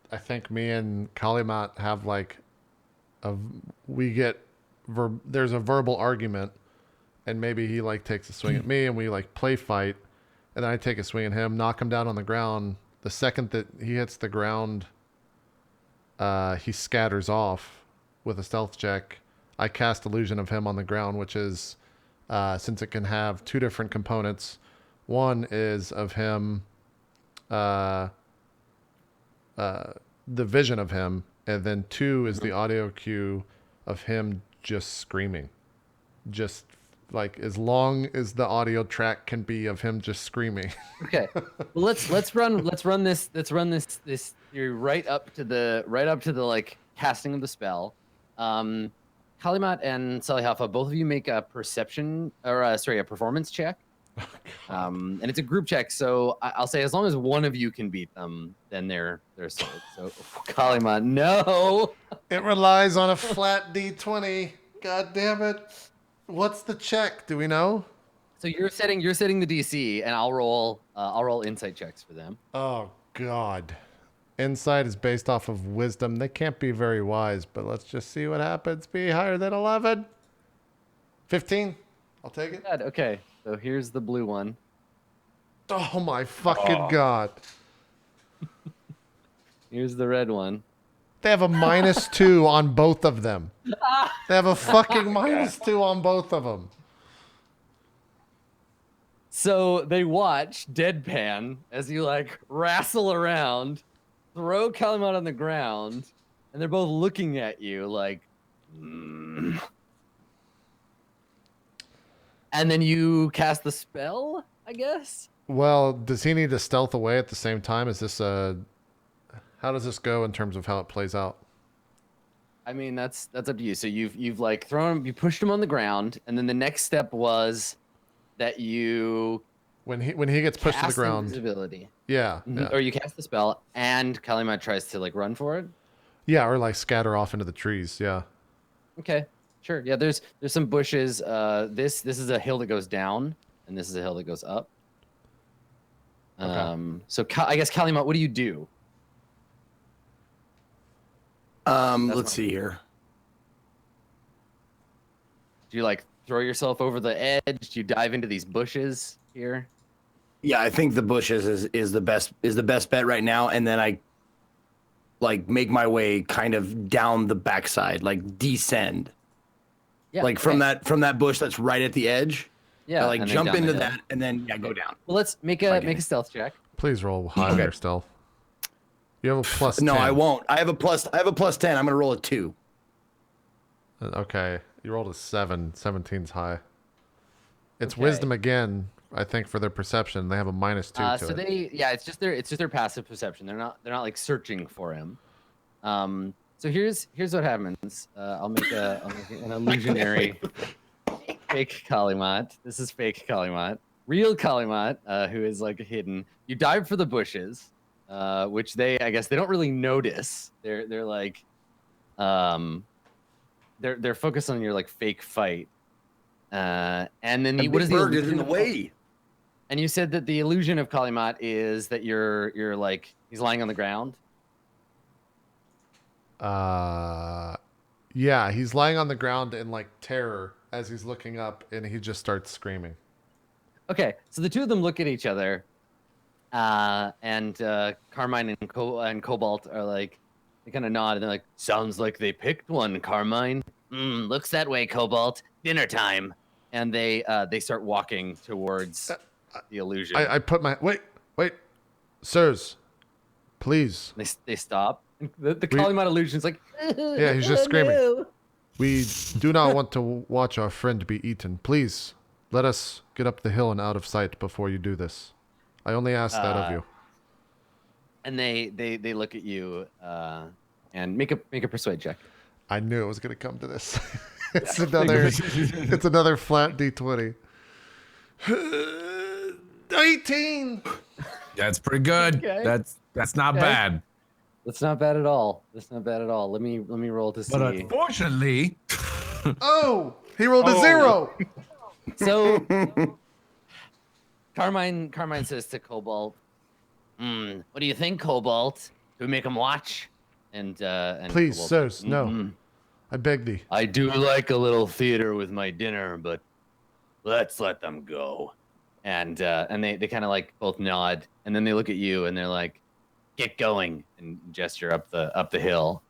A: I think me and Kali Mott have like there's a verbal argument, and maybe he like takes a swing at me, and we like play fight, and then I take a swing at him, knock him down on the ground. The second that he hits the ground, he scatters off with a stealth check. I cast illusion of him on the ground, which is since it can have two different components. One is of him, the vision of him, and then two is the audio cue of him just screaming, just like as long as the audio track can be of him just screaming.
C: Okay, well let's run this theory right up to the like casting of the spell. Kali Mott and Salihafa, both of you make a perception or a performance check. And it's a group check, so I'll say as long as one of you can beat them, then they're sold. So Kali Mott, no.
A: It relies on a flat D20. God damn it! What's the check? Do we know?
C: So you're setting the DC, and I'll roll insight checks for them.
A: Oh God. Insight is based off of wisdom. They can't be very wise, but let's just see what happens. Be higher than 11. 15. I'll take it.
C: Good. Okay. So here's the blue one.
A: Oh my fucking God.
C: Here's the red one.
A: They have a -2 on both of them. They have a fucking -2 on both of them.
C: So they watch deadpan as you like wrestle around, throw Kali Mott on the ground, and they're both looking at you like. And then you cast the spell, I guess.
A: Well, does he need to stealth away at the same time? Is this a? How does this go in terms of how it plays out?
C: I mean, that's up to you. So you've like thrown him, you pushed him on the ground, and then the next step was that you
A: When he gets pushed to the
C: cast
A: ground.
C: invisibility.
A: Yeah,
C: Mhm.
A: yeah.
C: Or you cast the spell, and Kali Mott tries to like run for it.
A: Yeah, or like scatter off into the trees. Yeah.
C: Okay, sure. Yeah, there's some bushes. This is a hill that goes down, and this is a hill that goes up. So I guess Kali Mott, what do you do?
D: Let's see here.
C: Do you like throw yourself over the edge? Do you dive into these bushes here?
D: Yeah, I think the bushes is the best bet right now, and then I like make my way kind of down the backside, like descend.
C: Yeah.
D: Like from that bush that's right at the edge.
C: Yeah.
D: I like
C: and then
D: jump
C: down the
D: into
C: hill.
D: that and then go down.
C: Well, let's make a stealth check.
A: Please roll high on your stealth. You have a +10.
D: No, I won't. I have a +10. I'm gonna roll a 2.
A: Okay, you rolled a 7. 17's high. It's
C: Okay.
A: wisdom again. I think for their perception, they have a -2 to
C: So
A: it.
C: it's just their passive perception. They're not like searching for him. So here's what happens. I'll make an illusionary fake Kali Mott. This is fake Kali Mott. Real Kali Mott, who is like hidden. You dive for the bushes, which I guess they don't really notice. They're like, they're focused on your like fake fight. And then what is the
D: bird is in
C: illusion
D: the
C: of-
D: way?
C: And you said that the illusion of Kali Mott is that you're like he's lying on the ground.
A: Yeah, he's lying on the ground in like terror as he's looking up, and he just starts screaming.
C: Okay, so the two of them look at each other, and Carmine and Cobalt are like, they kind of nod, and they're like, "Sounds like they picked one, Carmine. Looks that way, Cobalt. Dinner time." And they start walking towards the illusion.
A: I put my wait, sirs, please.
C: They stop. And the Kali Mott illusion's like,
A: Yeah, he's just screaming.
C: no.
A: We do not want to watch our friend be eaten. Please, let us get up the hill and out of sight before you do this. I only ask that of you.
C: And they look at you and make a persuade check.
A: I knew it was going to come to this. It's another flat D20. 18.
B: That's pretty good.
C: Okay.
B: That's not
C: Okay.
B: bad.
C: That's not bad at all. Let me roll to see.
B: But unfortunately,
A: Oh, he rolled a 0.
C: So Carmine says to Cobalt, "What do you think, Cobalt? Do we make him watch?" And
A: Please,
C: Cobalt,
A: sirs, no. I beg thee.
C: I do like a little theater with my dinner, but let's let them go. And they kind of like both nod, and then they look at you and they're like, "Get going," and gesture up the hill.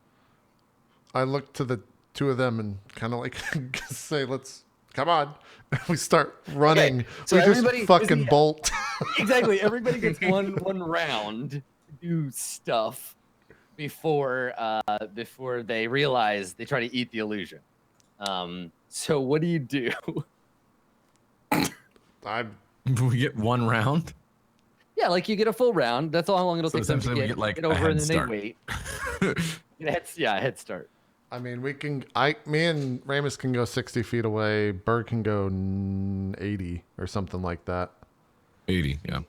A: I look to the two of them and kind of like say, "Let's come on." We start running.
C: Okay, so
A: we just
C: everybody-
A: fucking bolt.
C: Exactly. Everybody gets one round to do stuff before they realize they try to eat the illusion. So what do you do?
B: we get one round.
C: Yeah, like you get a full round. That's all how long it'll
B: So
C: take them to
B: essentially we
C: get,
B: get, like,
C: get
B: a
C: over,
B: head
C: and then
B: start.
C: they wait. A head start.
A: I mean, me and Ramus can go 60 feet away. Bird can go 80 or something like that.
B: 80, yeah.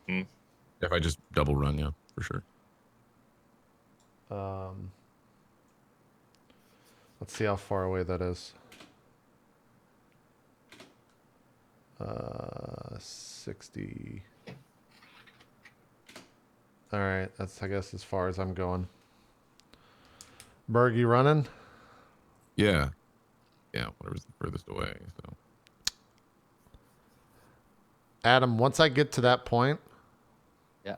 B: If I just double run, yeah, for sure.
A: Let's see how far away that is. 60. All right, that's I guess as far as I'm going. Berg, you running?
B: Yeah. Yeah, whatever's the furthest away. So
A: Adam, once I get to that point,
C: Yeah.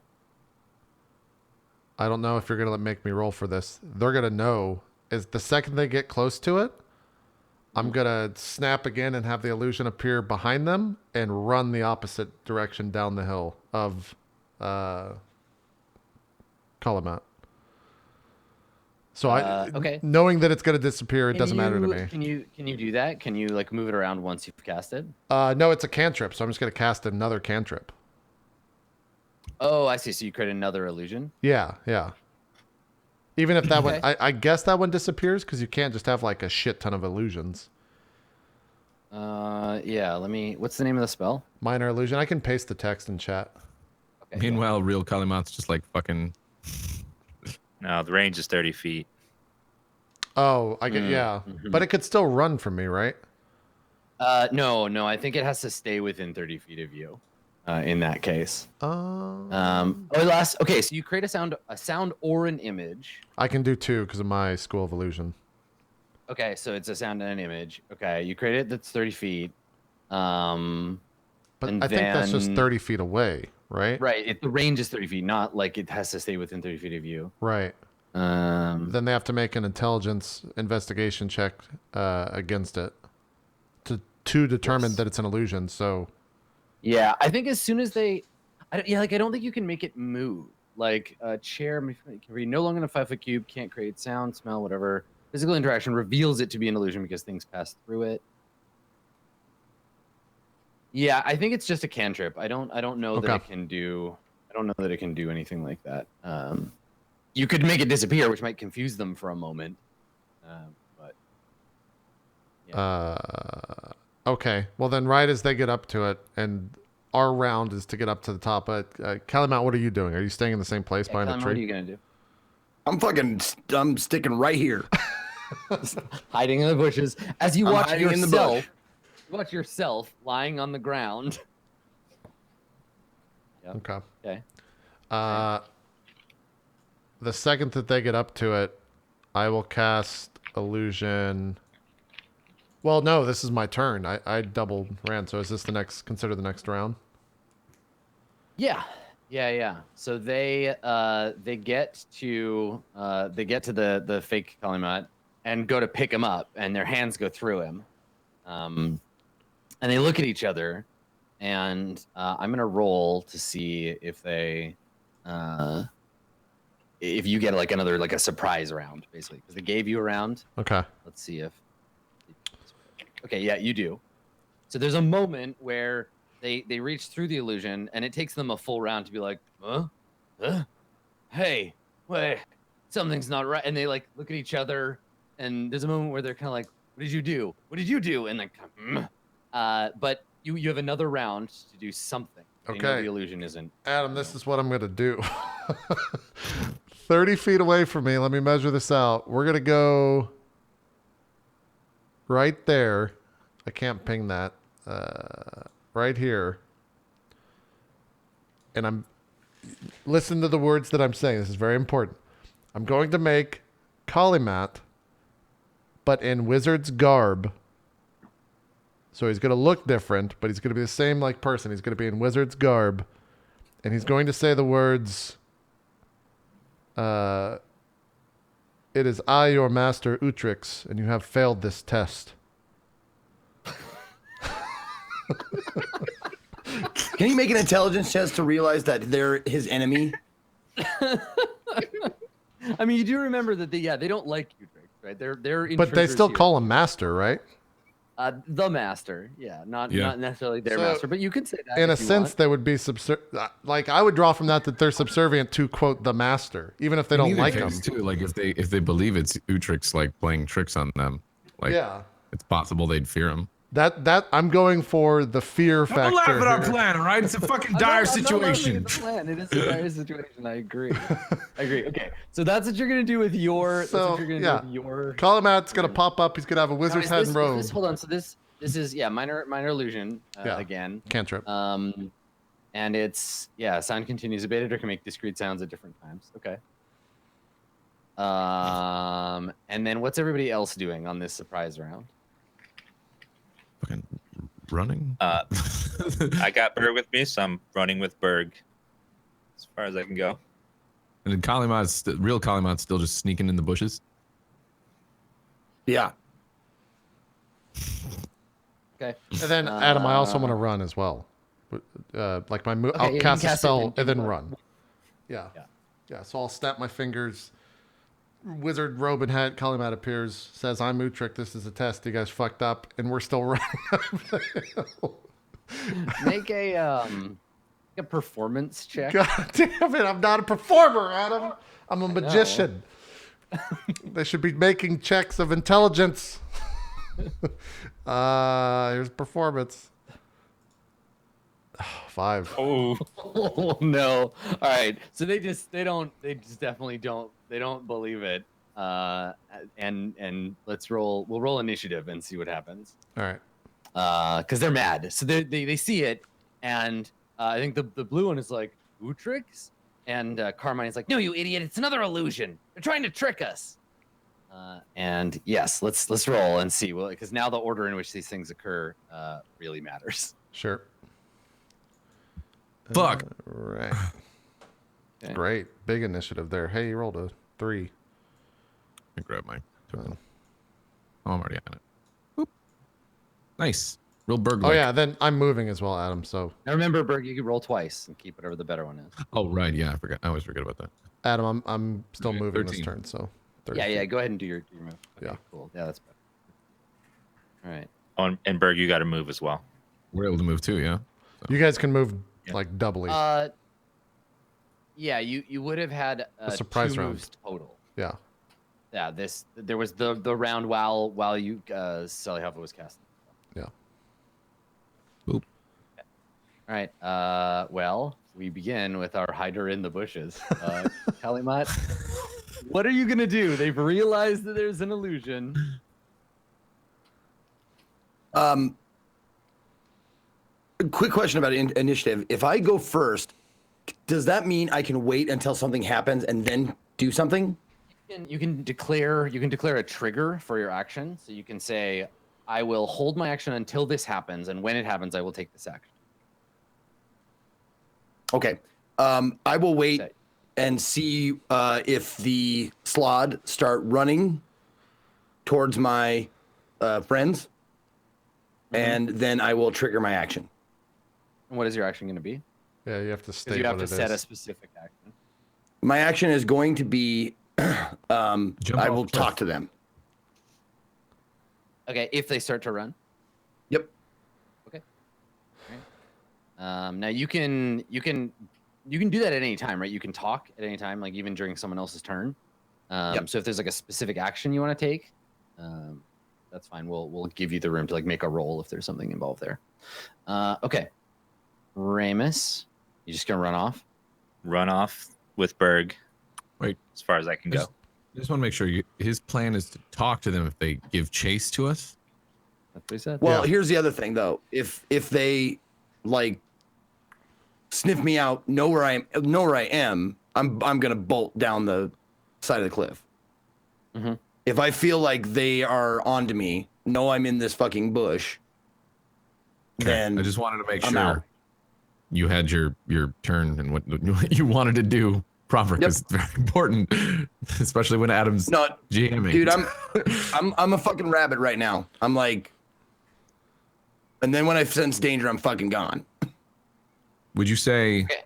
A: I don't know if you're gonna make me roll for this. They're gonna know is the second they get close to it. I'm gonna snap again and have the illusion appear behind them and run the opposite direction down the hill of Kali Mott. So
C: okay.
A: knowing that it's gonna disappear, it doesn't matter to me.
C: Can you do that? Can you like move it around once you've cast it?
A: No, it's a cantrip, so I'm just gonna cast another cantrip.
C: Oh, I see. So you create another illusion?
A: Yeah. Even if that one, I guess that one disappears because you can't just have like a shit ton of illusions.
C: Yeah. What's the name of the spell?
A: Minor illusion. I can paste the text in chat.
C: Okay,
B: Meanwhile, real Kali Mott's just like fucking.
E: No, the range is 30 feet.
A: Oh, I get but it could still run from me, right?
C: No. I think it has to stay within 30 feet of you. In that case. Okay, so you create a sound or an image.
A: I can do 2 because of my School of Illusion.
C: Okay, so it's a sound and an image. Okay, you create it that's 30 feet.
A: But I think that's just 30 feet away, right?
C: Right. The range is 30 feet, not like it has to stay within 30 feet of you.
A: Right. Then they have to make an intelligence investigation check against it to determine that it's an illusion. So.
C: Yeah, I think as soon as I don't think you can make it move. Like a chair can be no longer in a 5-foot cube, can't create sound, smell, whatever. Physical interaction reveals it to be an illusion because things pass through it. Yeah, I think it's just a cantrip. I don't know that it can do. I don't know that it can do anything like that. You could make it disappear, which might confuse them for a moment. But yeah.
A: Okay. Well, then right as they get up to it, and our round is to get up to the top. Kali Mott, what are you doing? Are you staying in the same place behind the tree?
C: What are you going to do?
D: I'm sticking right here.
C: Hiding in the bushes. As you watch yourself lying on the ground. Yep. Okay.
A: The second that they get up to it, I will cast illusion. Well, no, this is my turn. I double ran. So is this consider the next round?
C: Yeah. So they get to the fake Kali Mott and go to pick him up, and their hands go through him, and they look at each other, and I'm gonna roll to see if they if you get like another like a surprise round basically because they gave you a round.
A: Okay.
C: Let's see if. Okay, yeah, you do. So there's a moment where they reach through the illusion, and it takes them a full round to be like, hey, wait, something's not right. And they like look at each other, and there's a moment where they're kind of like, what did you do? What did you do? And like, but you have another round to do something. They know the illusion isn't.
A: Adam, this is what I'm gonna do. 30 feet away from me. Let me measure this out. We're gonna go. Right there. I can't ping that. Right here. And listen to the words that I'm saying. This is very important. I'm going to make Kali Mott, but in wizard's garb. So he's going to look different, but he's going to be the same like person. He's going to be in wizard's garb. And he's going to say the words, it is I, your master, Utrix, and you have failed this test.
D: Can he make an intelligence test to realize that they're his enemy?
C: I mean, you do remember that they don't like Utrix, right? They're
A: but they still call him master, right?
C: The master, not necessarily their master, but you could say that.
A: In a sense, they would be like I would draw from that they're subservient to quote the master, even if they don't like him.
B: Too, like if they believe it's Utrix like playing tricks on them, like it's possible they'd fear him.
A: That I'm going for the fear factor.
B: Don't laugh at our plan, all right? It's a fucking dire situation.
C: It is a dire situation. I agree. Okay, so that's what you're gonna do with your.
A: So
C: that's what you're gonna do with your.
A: Kali Mott's gonna pop up. He's gonna have a wizard's head and robe.
C: Hold on. So this is minor illusion again.
A: Cantrip.
C: And it's sound continues abated or can make discrete sounds at different times. Okay. And then what's everybody else doing on this surprise round?
B: Fucking running.
E: I got Berg with me, so I'm running with Berg as far as I can go.
B: And then Kali Mott's real Kali Mott's still just sneaking in the bushes.
D: Yeah.
C: Okay.
A: And then Adam, I also want to run as well. Like my move,
C: Okay,
A: I'll
C: yeah, you
A: cast
C: can
A: a
C: cast it
A: spell
C: and
A: and then
C: do
A: run. Yeah.
C: Yeah.
A: Yeah. So I'll snap my fingers. Wizard robe and hat. Kali Mott appears. Says, "I'm Utrick. This is a test. You guys fucked up, and we're still running."
C: Make a performance check.
A: God damn it! I'm not a performer, Adam. I'm a magician. They should be making checks of intelligence. Here's performance. 5.
E: Oh,
C: Oh no! All right, so they just definitely don't believe it. And let's roll. We'll roll initiative and see what happens.
A: All right.
C: Because they're mad. So they see it, and I think the blue one is like Utrix, and Carmine's like, "No, you idiot! It's another illusion. They're trying to trick us." And yes, let's roll and see. Well, because now the order in which these things occur really matters.
A: Sure.
B: Fuck.
A: Right.
C: Okay.
A: Great. Big initiative there. Hey, you rolled a 3.
B: Let me grab my token. Oh, I'm already on it. Boop. Nice. Real Berg.
A: Oh yeah. Then I'm moving as well, Adam. So
C: Now remember, Berg, you can roll twice and keep whatever the better one is.
B: Oh right, yeah. I forgot. I always forget about that.
A: Adam, I'm still
B: Okay,
A: moving this
B: 13.
A: turn. So
C: 30 Yeah. Go ahead and do your move. Okay,
A: Yeah.
C: Cool. Yeah, that's better. All right.
E: oh, and Berg, you got to move as well.
B: We're able to move too, yeah.
A: You guys can move like doubly.
C: Yeah, you would have had
A: A surprise
C: 2
A: round.
C: moves total.
A: Yeah.
C: Yeah, there was the round while you Sally Huffa was casting.
A: Yeah.
B: Boop.
C: All right. Well, we begin with our hider in the bushes. Kali Mott, what are you gonna do? They've realized that there's an illusion.
D: Quick question about initiative. If I go first, does that mean I can wait until something happens and then do something?
C: You can declare a trigger for your action. So you can say, I will hold my action until this happens, and when it happens, I will take this action.
D: Okay. I will wait
C: Okay.
D: and see if the slod start running towards my friends, and then I will trigger my action.
C: And what is your action going to be?
A: Yeah. You have to
C: Because
A: state
C: you have
A: what
C: to
A: it
C: set a
A: is.
C: specific action.
D: My action is going to be I
B: off
D: will
B: the
D: talk
B: cliff.
D: to them.
C: Okay, if they start to run.
D: Yep.
C: Okay. All right. Now you can do that at any time, right? You can talk at any time, like even during someone else's turn.
D: Yep.
C: So if there's like a specific action you want to take, that's fine. We'll give you the room to like make a roll if there's something involved there. Okay. Ramus, you just gonna run off?
E: Run off with Berg.
B: Wait.
E: As far as I can go.
B: I just want to make sure his plan is to talk to them if they give chase to us.
C: That's what he said.
D: Well,
A: Yeah.
D: here's the other thing though. If they like sniff me out, know where I am, I'm gonna bolt down the side of the cliff.
C: Mhm.
D: If I feel like they are onto me, know I'm in this fucking bush, then
B: I just wanted to make
D: I'm out.
B: sure you had your turn and what you wanted to do proper, because it's very important, especially when Adam's
D: No,
B: jamming.
D: dude, I'm a fucking rabbit right now. I'm like, and then when I sense danger, I'm fucking gone.
B: Would you say
C: Okay.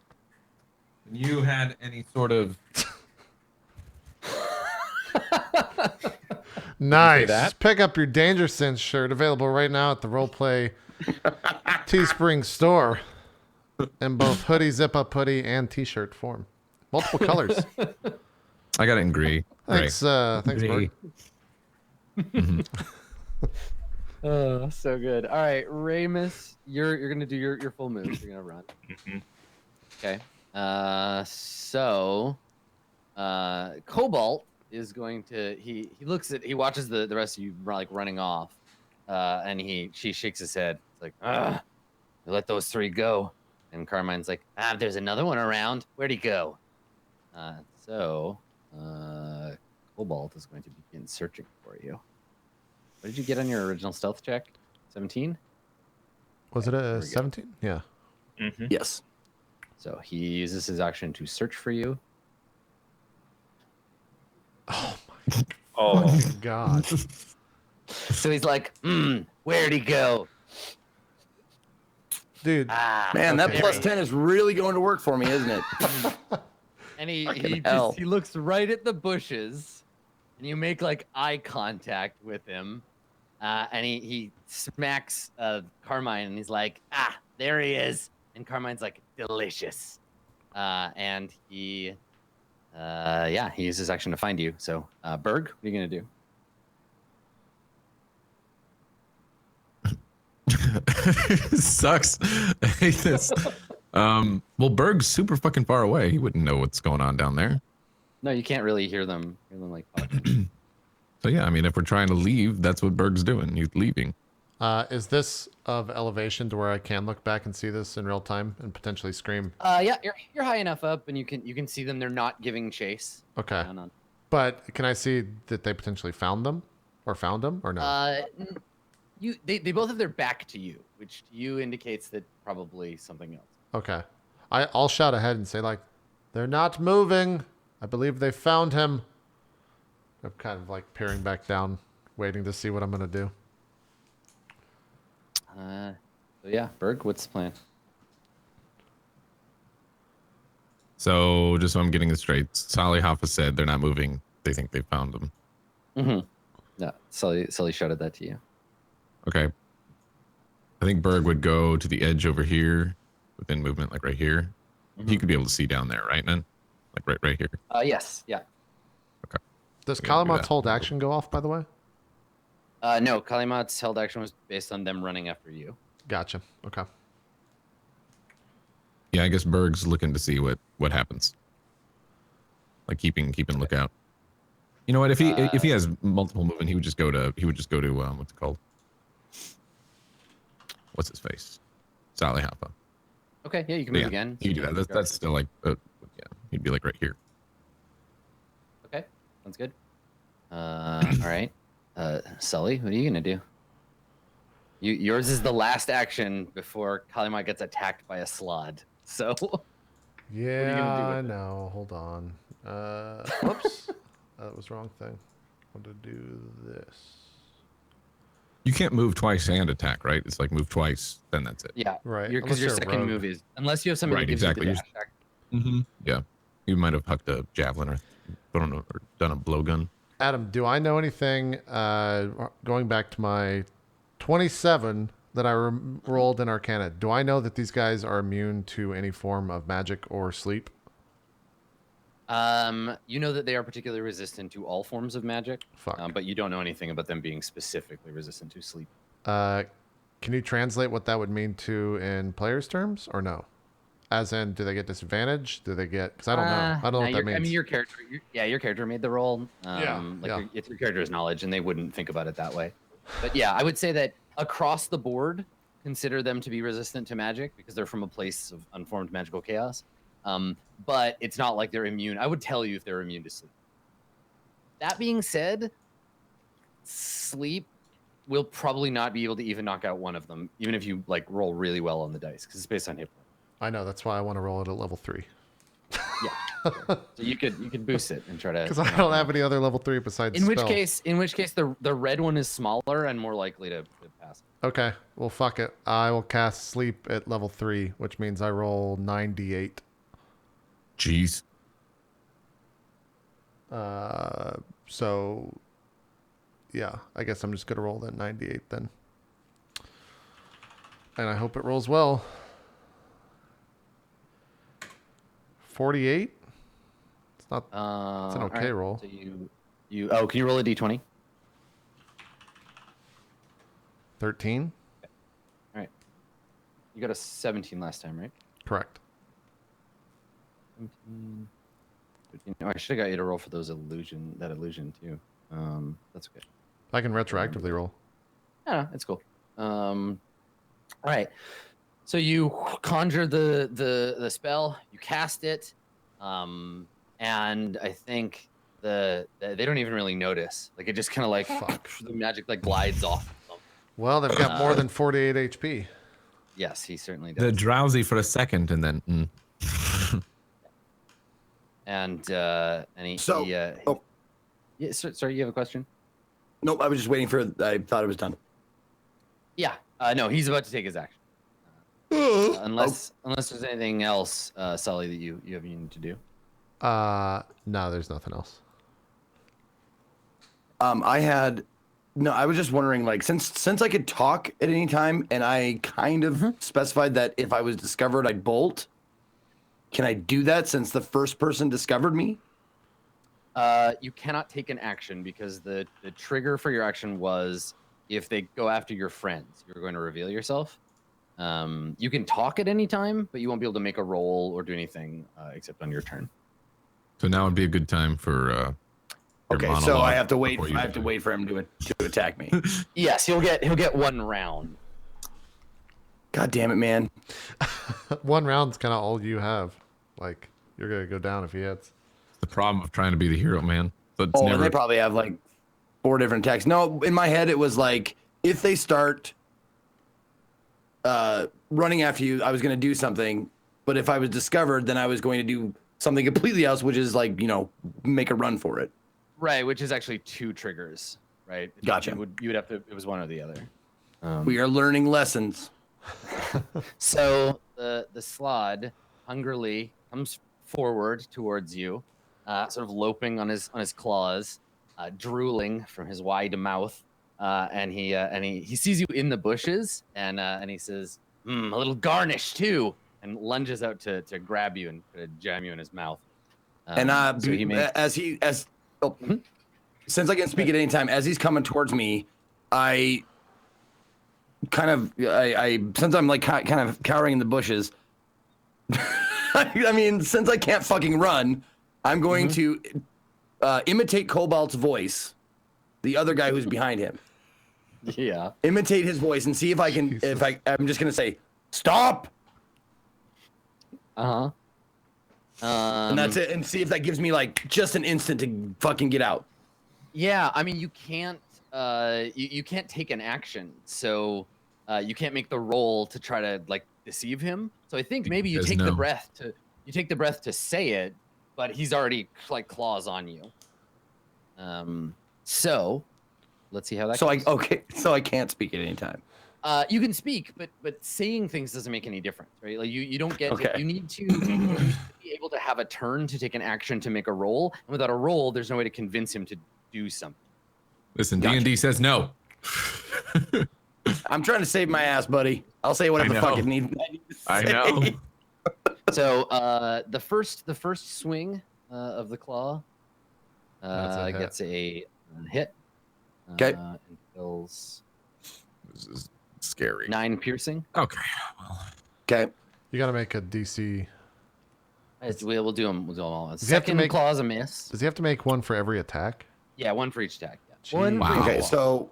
B: you had any sort of
A: Nice.
B: that?
A: Pick up your Danger Sense shirt, available right now at the RollPlay Teespring store in both hoodie, zip-up hoodie, and T-shirt form. Multiple colors.
B: I got it in gray.
A: Thanks, thanks,
B: Gray.
A: Bert.
C: Oh, so good. All right, Ramus, you're gonna do your full moves. You're gonna run.
E: Mhm.
C: Okay. So, Cobalt is going to he watches the rest of you like running off, and she shakes his head. It's like, let those 3 go. And Carmine's like, there's another one around. Where'd he go? So, Cobalt is going to begin searching for you. What did you get on your original stealth check? 17?
A: Was it a
C: There we go.
A: 17? Yeah.
E: Mhm.
D: Yes.
C: So he uses his action to search for you.
E: Oh,
A: God.
C: So he's like, where'd he go?
A: Dude.
D: Man, that
A: Okay.
D: plus 10 is really going to work for me, isn't it?
C: And he
D: hell.
C: he looks right at the bushes, and you make like eye contact with him, and he smacks Carmine, and he's like, there he is. And Carmine's like, delicious. And he uses action to find you. So Berg, what are you gonna do?
B: Sucks. I hate this. Well, Berg's super fucking far away. He wouldn't know what's going on down there.
C: No, you can't really hear them like talking.
B: So yeah, I mean, if we're trying to leave, that's what Berg's doing. He's leaving.
A: Is this of elevation to where I can look back and see this in real time and potentially scream?
C: Yeah, you're high enough up, and you can see them. They're not giving chase.
A: Okay. But can I see that they potentially found them or no?
C: They both have their back to you, which to you indicates that probably something else.
A: Okay. I'll shout ahead and say, like, they're not moving. I believe they found him. I'm kind of like peering back down, waiting to see what I'm going to do.
C: So yeah, Berg, what's the plan?
B: So just so I'm getting this straight, Sally Hoffa said they're not moving. They think they found them.
C: Mm-hmm. Yeah, Sully shouted that to you.
B: Okay. I think Berg would go to the edge over here within movement, like right here.
C: Mm-hmm.
B: He could be able to see down there, right, man? Like right here.
C: Yes, yeah.
B: Okay.
A: Does Kali Mott's hold action go off, by the way?
C: No, Kali Mott's held action was based on them running after you.
A: Gotcha. Okay.
B: Yeah, I guess Berg's looking to see what happens. Like keeping lookout. You know what? If he has multiple movement, he would just go to what's it called? What's his face? Sally Hoffa.
C: Okay, yeah, you can move again.
B: You can do that. That's still like yeah. He'd be like right here.
C: Okay, sounds good. All right. Sully, what are you gonna do? Yours is the last action before Kali Mott gets attacked by a slod. So.
A: Yeah, I know. Hold on. Whoops. That was the wrong thing. I want to do this.
B: You can't move twice and attack, right? It's like move twice, then that's it.
C: Yeah,
A: right.
C: Because your second move is unless you have something that gives you the dash attack.
B: Mm-hmm. Yeah, you might have hucked a javelin or done a blowgun.
A: Adam, do I know anything? Going back to my 27 that I rolled in Arcana, do I know that these guys are immune to any form of magic or sleep?
C: You know that they are particularly resistant to all forms of magic.
A: Fuck.
C: But you don't know anything about them being specifically resistant to sleep.
A: Can you translate what that would mean to in players' terms, or no? As in, do they get disadvantage? Do they get? Because I don't know. I don't know what that means.
C: I mean, your character. Your character made the roll.
A: Yeah.
C: It's your character's knowledge, and they wouldn't think about it that way. But yeah, I would say that across the board, consider them to be resistant to magic because they're from a place of unformed magical chaos. But it's not like they're immune. I would tell you if they're immune to sleep. That being said, sleep will probably not be able to even knock out one of them, even if you like roll really well on the dice, because it's based on hit points.
A: I know. That's why I want to roll it at level 3.
C: Yeah. Sure. So you could boost it and try to.
A: Because I don't have any other level 3 besides.
C: In which case, the red one is smaller and more likely to pass.
A: Okay. Well, fuck it. I will cast sleep at level 3, which means I roll 9d8.
B: Jeez.
A: So, yeah, I guess I'm just gonna roll that 9d8 then, and I hope it rolls well. 48. It's not. It's an okay roll.
C: So can you roll a d20?
A: 13.
C: All right. You got a 17 last time, right?
A: Correct.
C: 17. Oh, I should have got you to roll for that illusion too. That's okay.
A: I can retroactively roll.
C: Yeah, it's cool. All right. So you conjure the spell, you cast it, and I think they don't even really notice. Like it just kind of like the magic like glides off of them.
A: Well, they've got more than 48 HP.
C: Yes, he certainly does.
B: They're drowsy for a second and then.
C: And he Yeah, sorry, you have a question?
D: Nope, I was just waiting for. I thought it was done.
C: Yeah. No, he's about to take his action. Unless there's anything else, Sully, that you need to do.
A: No, there's nothing else.
D: I was just wondering, like, since I could talk at any time, and I kind of specified that if I was discovered, I'd bolt. Can I do that since the first person discovered me?
C: You cannot take an action because the trigger for your action was if they go after your friends, you're going to reveal yourself. You can talk at any time, but you won't be able to make a roll or do anything except on your turn.
B: So now would be a good time for.
D: Okay, so I have to wait. I have to wait for him to attack me.
C: Yes, he'll get 1 round.
D: God damn it, man!
A: 1 round's kind of all you have. Like, you're gonna go down if he hits.
B: The problem of trying to be the hero, man. But it's
D: Oh,
B: never...
D: and they probably have like 4 different attacks. No, in my head it was like if they start running after you, I was going to do something. But if I was discovered, then I was going to do something completely else, which is like, make a run for it.
C: Right, which is actually 2 triggers. Right.
D: Gotcha.
C: You would have to. It was one or the other.
D: We are learning lessons.
C: So the slod hungrily comes forward towards you, sort of loping on his claws, drooling from his wide mouth, and he sees you in the bushes, and he says, "A little garnish too," and lunges out to grab you and jam you in his mouth.
D: Since I can speak at any time, as he's coming towards me, I since I'm like kind of cowering in the bushes. I mean, since I can't fucking run, I'm going to imitate Cobalt's voice, the other guy who's behind him.
C: Yeah.
D: Imitate his voice and see if I can. I'm just gonna say, "Stop."
C: And
D: that's it. And see if that gives me like just an instant to fucking get out.
C: Yeah, I mean, you can't. You can't take an action, so you can't make the roll to try to like deceive him. So I think maybe you take the breath to say it, but he's already like claws on you. So let's see how that goes.
D: So I can't speak at any time.
C: You can speak, but saying things doesn't make any difference, right? Like you don't get.
D: Okay.
C: You need to be able to have a turn to take an action to make a roll, and without a roll, there's no way to convince him to do something.
B: Listen, D&D says no.
D: I'm trying to save my ass, buddy. I'll say whatever the fuck it needs.
B: I know.
C: So the first swing of the claw gets a hit.
D: Okay.
C: And kills
B: This is scary.
C: 9 piercing.
B: Okay. Well,
D: Okay.
A: You got to make a DC.
C: We'll do them. We'll do them all.
A: Does he have to
C: Second
A: make-
C: claw is a miss.
A: Does he have to make one for every attack?
C: Yeah, 1 for each attack. Yeah.
A: Jeez.
C: One.
B: Wow.
D: Okay. So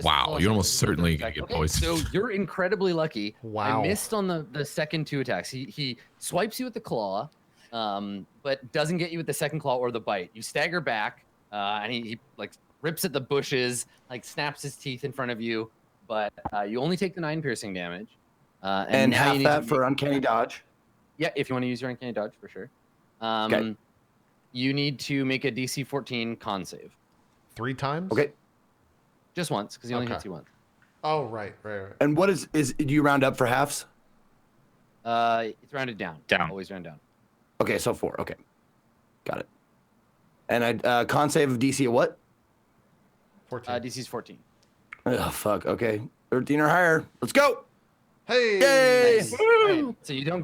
B: wow, you're almost certainly gonna get poisoned.
C: So you're incredibly lucky.
A: Wow.
C: I missed on the second 2 attacks. He swipes you with the claw, but doesn't get you with the second claw or the bite. You stagger back, and he like rips at the bushes, like snaps his teeth in front of you, but you only take the 9 piercing damage.
D: and
C: now you
D: half
C: need
D: that
C: to
D: for uncanny dodge.
C: Yeah, if you want to use your uncanny dodge for sure.
D: Okay.
C: You need to make a DC 14 con save.
A: 3 times?
D: Okay.
C: Just once, because he only
A: Okay.
C: hits you once.
A: Oh, right.
D: And what is do you round up for halves?
C: It's rounded down.
E: Down.
C: Always round down.
D: Okay, so 4. Okay. Got it. And I con save of DC of what?
A: 14.
C: DC's 14.
D: Oh fuck. Okay. 13 or higher. Let's go.
A: Hey!
D: Yay!
C: Nice. Right. So you don't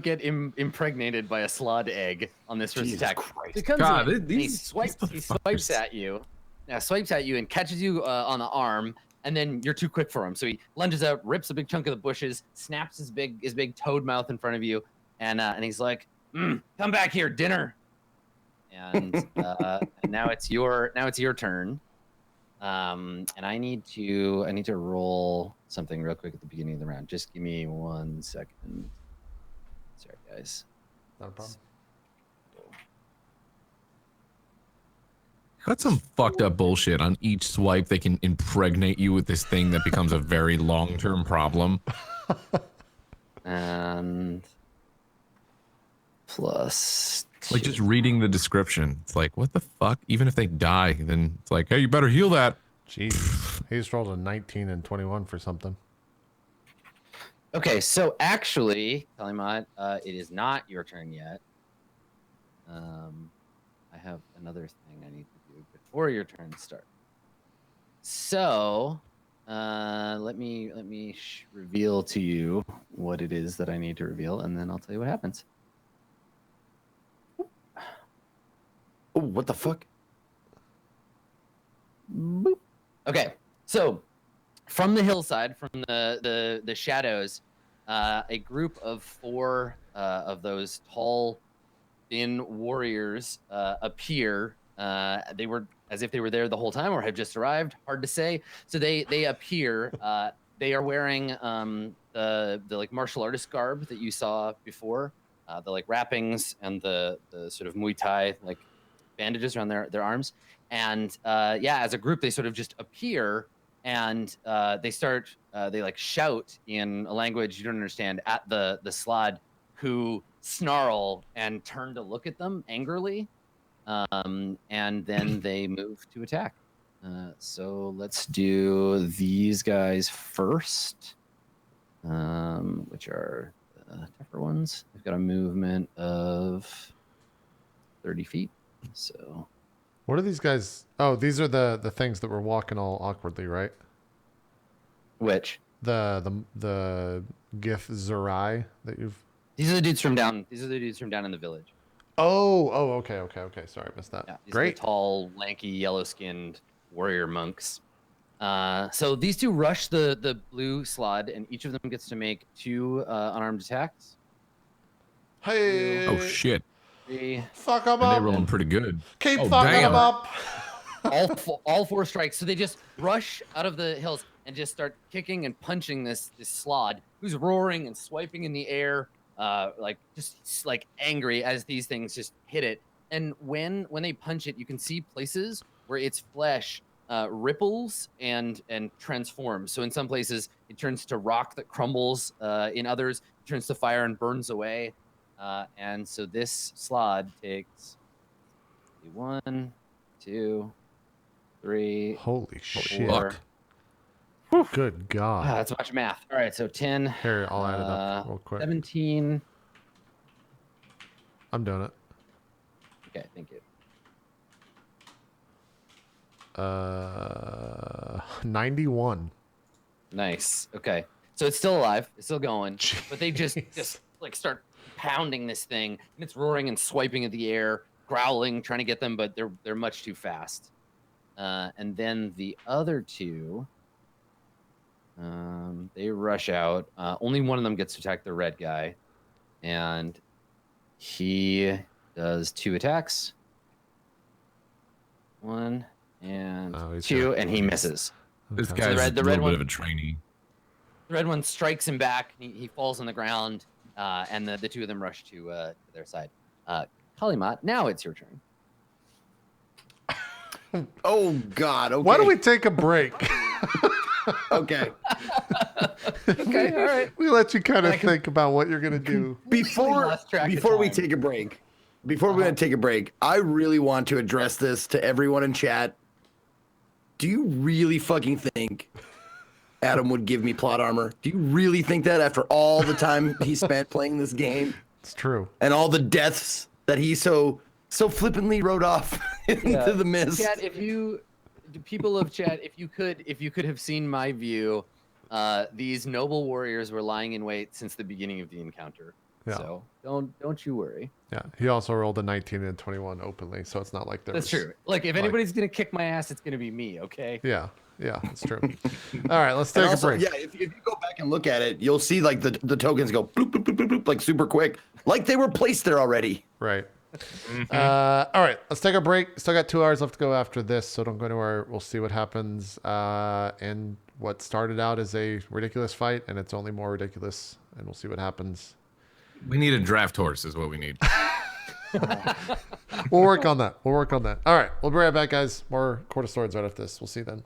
C: get impregnated by a slod egg on this first
D: Jesus
C: attack.
D: Christ.
C: He comes
B: God,
C: in, and he
B: these
C: swipes
B: motherfuckers.
C: at you. Yeah, swipes at you and catches you on the arm, and then you're too quick for him. So he lunges out, rips a big chunk of the bushes, snaps his big toad mouth in front of you, and he's like, "Come back here, dinner." And now it's your turn. And I need to roll something real quick at the beginning of the round. Just give me 1 second. Sorry, guys.
A: Not a problem.
B: got some fucked up bullshit. On each swipe, they can impregnate you with this thing that becomes a very long-term problem.
C: And plus
B: Like just reading the description, it's like, what the fuck? Even if they die, then it's like, hey, you better heal that.
A: Jeez. He just rolled a 19 and 21 for something.
C: Okay, so actually, Kali Mott, it is not your turn yet. I have another thing I need to do before your turn starts. So, let me reveal to you what it is that I need to reveal, and then I'll tell you what happens.
D: Oh, what the fuck?
C: Boop. Okay, so from the hillside, from the shadows, a group of 4 of those tall, thin warriors appear. They were as if they were there the whole time or had just arrived. Hard to say. So they appear. They are wearing the like martial artist garb that you saw before, the like wrappings and the sort of Muay Thai like bandages around their arms. And yeah, as a group, they sort of just appear and they start. They like shout in a language you don't understand at the slod, who snarl and turn to look at them angrily. And then they move to attack. So let's do these guys first, which are the tougher ones. They've got a movement of 30 feet. So
A: What are these guys? Oh, these are the things that were walking all awkwardly, right?
C: which?
A: The Gith Zerai that you've.
C: These are the dudes from down. These are the dudes from down in the village.
A: Oh, okay. Sorry, I missed that.
C: Yeah, these
A: Great.
C: are the tall, lanky, yellow-skinned warrior monks. So these two rush the blue slot, and each of them gets to make 2 unarmed attacks.
A: Hey.
B: Oh shit!
C: 3.
A: Fuck them
B: And they
A: up.
B: rolling pretty good.
A: Keep
B: Oh,
A: fucking
B: damn.
A: them up.
C: all 4 strikes. So they just rush out of the hills and just start kicking and punching this slod, who's roaring and swiping in the air, like just like angry as these things just hit it. And when they punch it, you can see places where its flesh ripples and transforms. So in some places it turns to rock that crumbles. In others it turns to fire and burns away. And so this slod takes 1, 2, 3.
A: Holy shit.
B: Fuck.
A: Good God.
C: That's much math. All right, so 10.
A: Here, I'll add it up real quick.
C: 17.
A: I'm doing it.
C: Okay, thank you.
A: 91.
C: Nice. Okay, so it's still alive. It's still going, but they just like start pounding this thing, and it's roaring and swiping at the air, growling, trying to get them, but they're much too fast. And then the other 2, they rush out. Only one of them gets to attack the red guy, and he does 2 attacks. 1 and 2, and he misses.
B: This
A: Okay.
B: guy's
C: the
B: a
C: red
B: little
C: one-
B: bit of a trainee.
C: The red one strikes him back. He falls on the ground, and the 2 of them rush to their side. Kali Mott, now it's your turn.
D: Oh God. Okay.
A: Why don't we take a break?
D: Okay.
C: Okay, all right.
A: We let you kind of think about what you're gonna do.
D: Before
C: lost track of
D: we
C: time.
D: take a break, I really want to address this to everyone in chat. Do you really fucking think Adam would give me plot armor? Do you really think that after all the time he spent playing this game
A: It's true.
D: and all the deaths that he so flippantly wrote off into the mist?
C: Chat, people of chat, if you could have seen my view, these noble warriors were lying in wait since the beginning of the encounter.
A: Yeah.
C: So don't you worry.
A: Yeah. He also rolled a 19 and 21 openly, so it's not like there
C: That's
A: was.
C: true. Like if anybody's gonna kick my ass, it's gonna be me. Okay.
A: Yeah. Yeah. It's true. All right. Let's
D: And
A: take
D: also,
A: a break.
D: yeah, if you go back and look at it, you'll see like the tokens go bloop, bloop, bloop, bloop, bloop, like super quick, like they were placed there already.
A: Right. All right, let's take a break. Still got 2 hours left to go after this, so don't go anywhere. We'll see what happens. And what started out as a ridiculous fight, and it's only more ridiculous, and we'll see what happens.
B: We need a draft horse, is what we need.
A: We'll work on that. All right, we'll be right back, guys. More Court of Swords right after this. We'll see you then.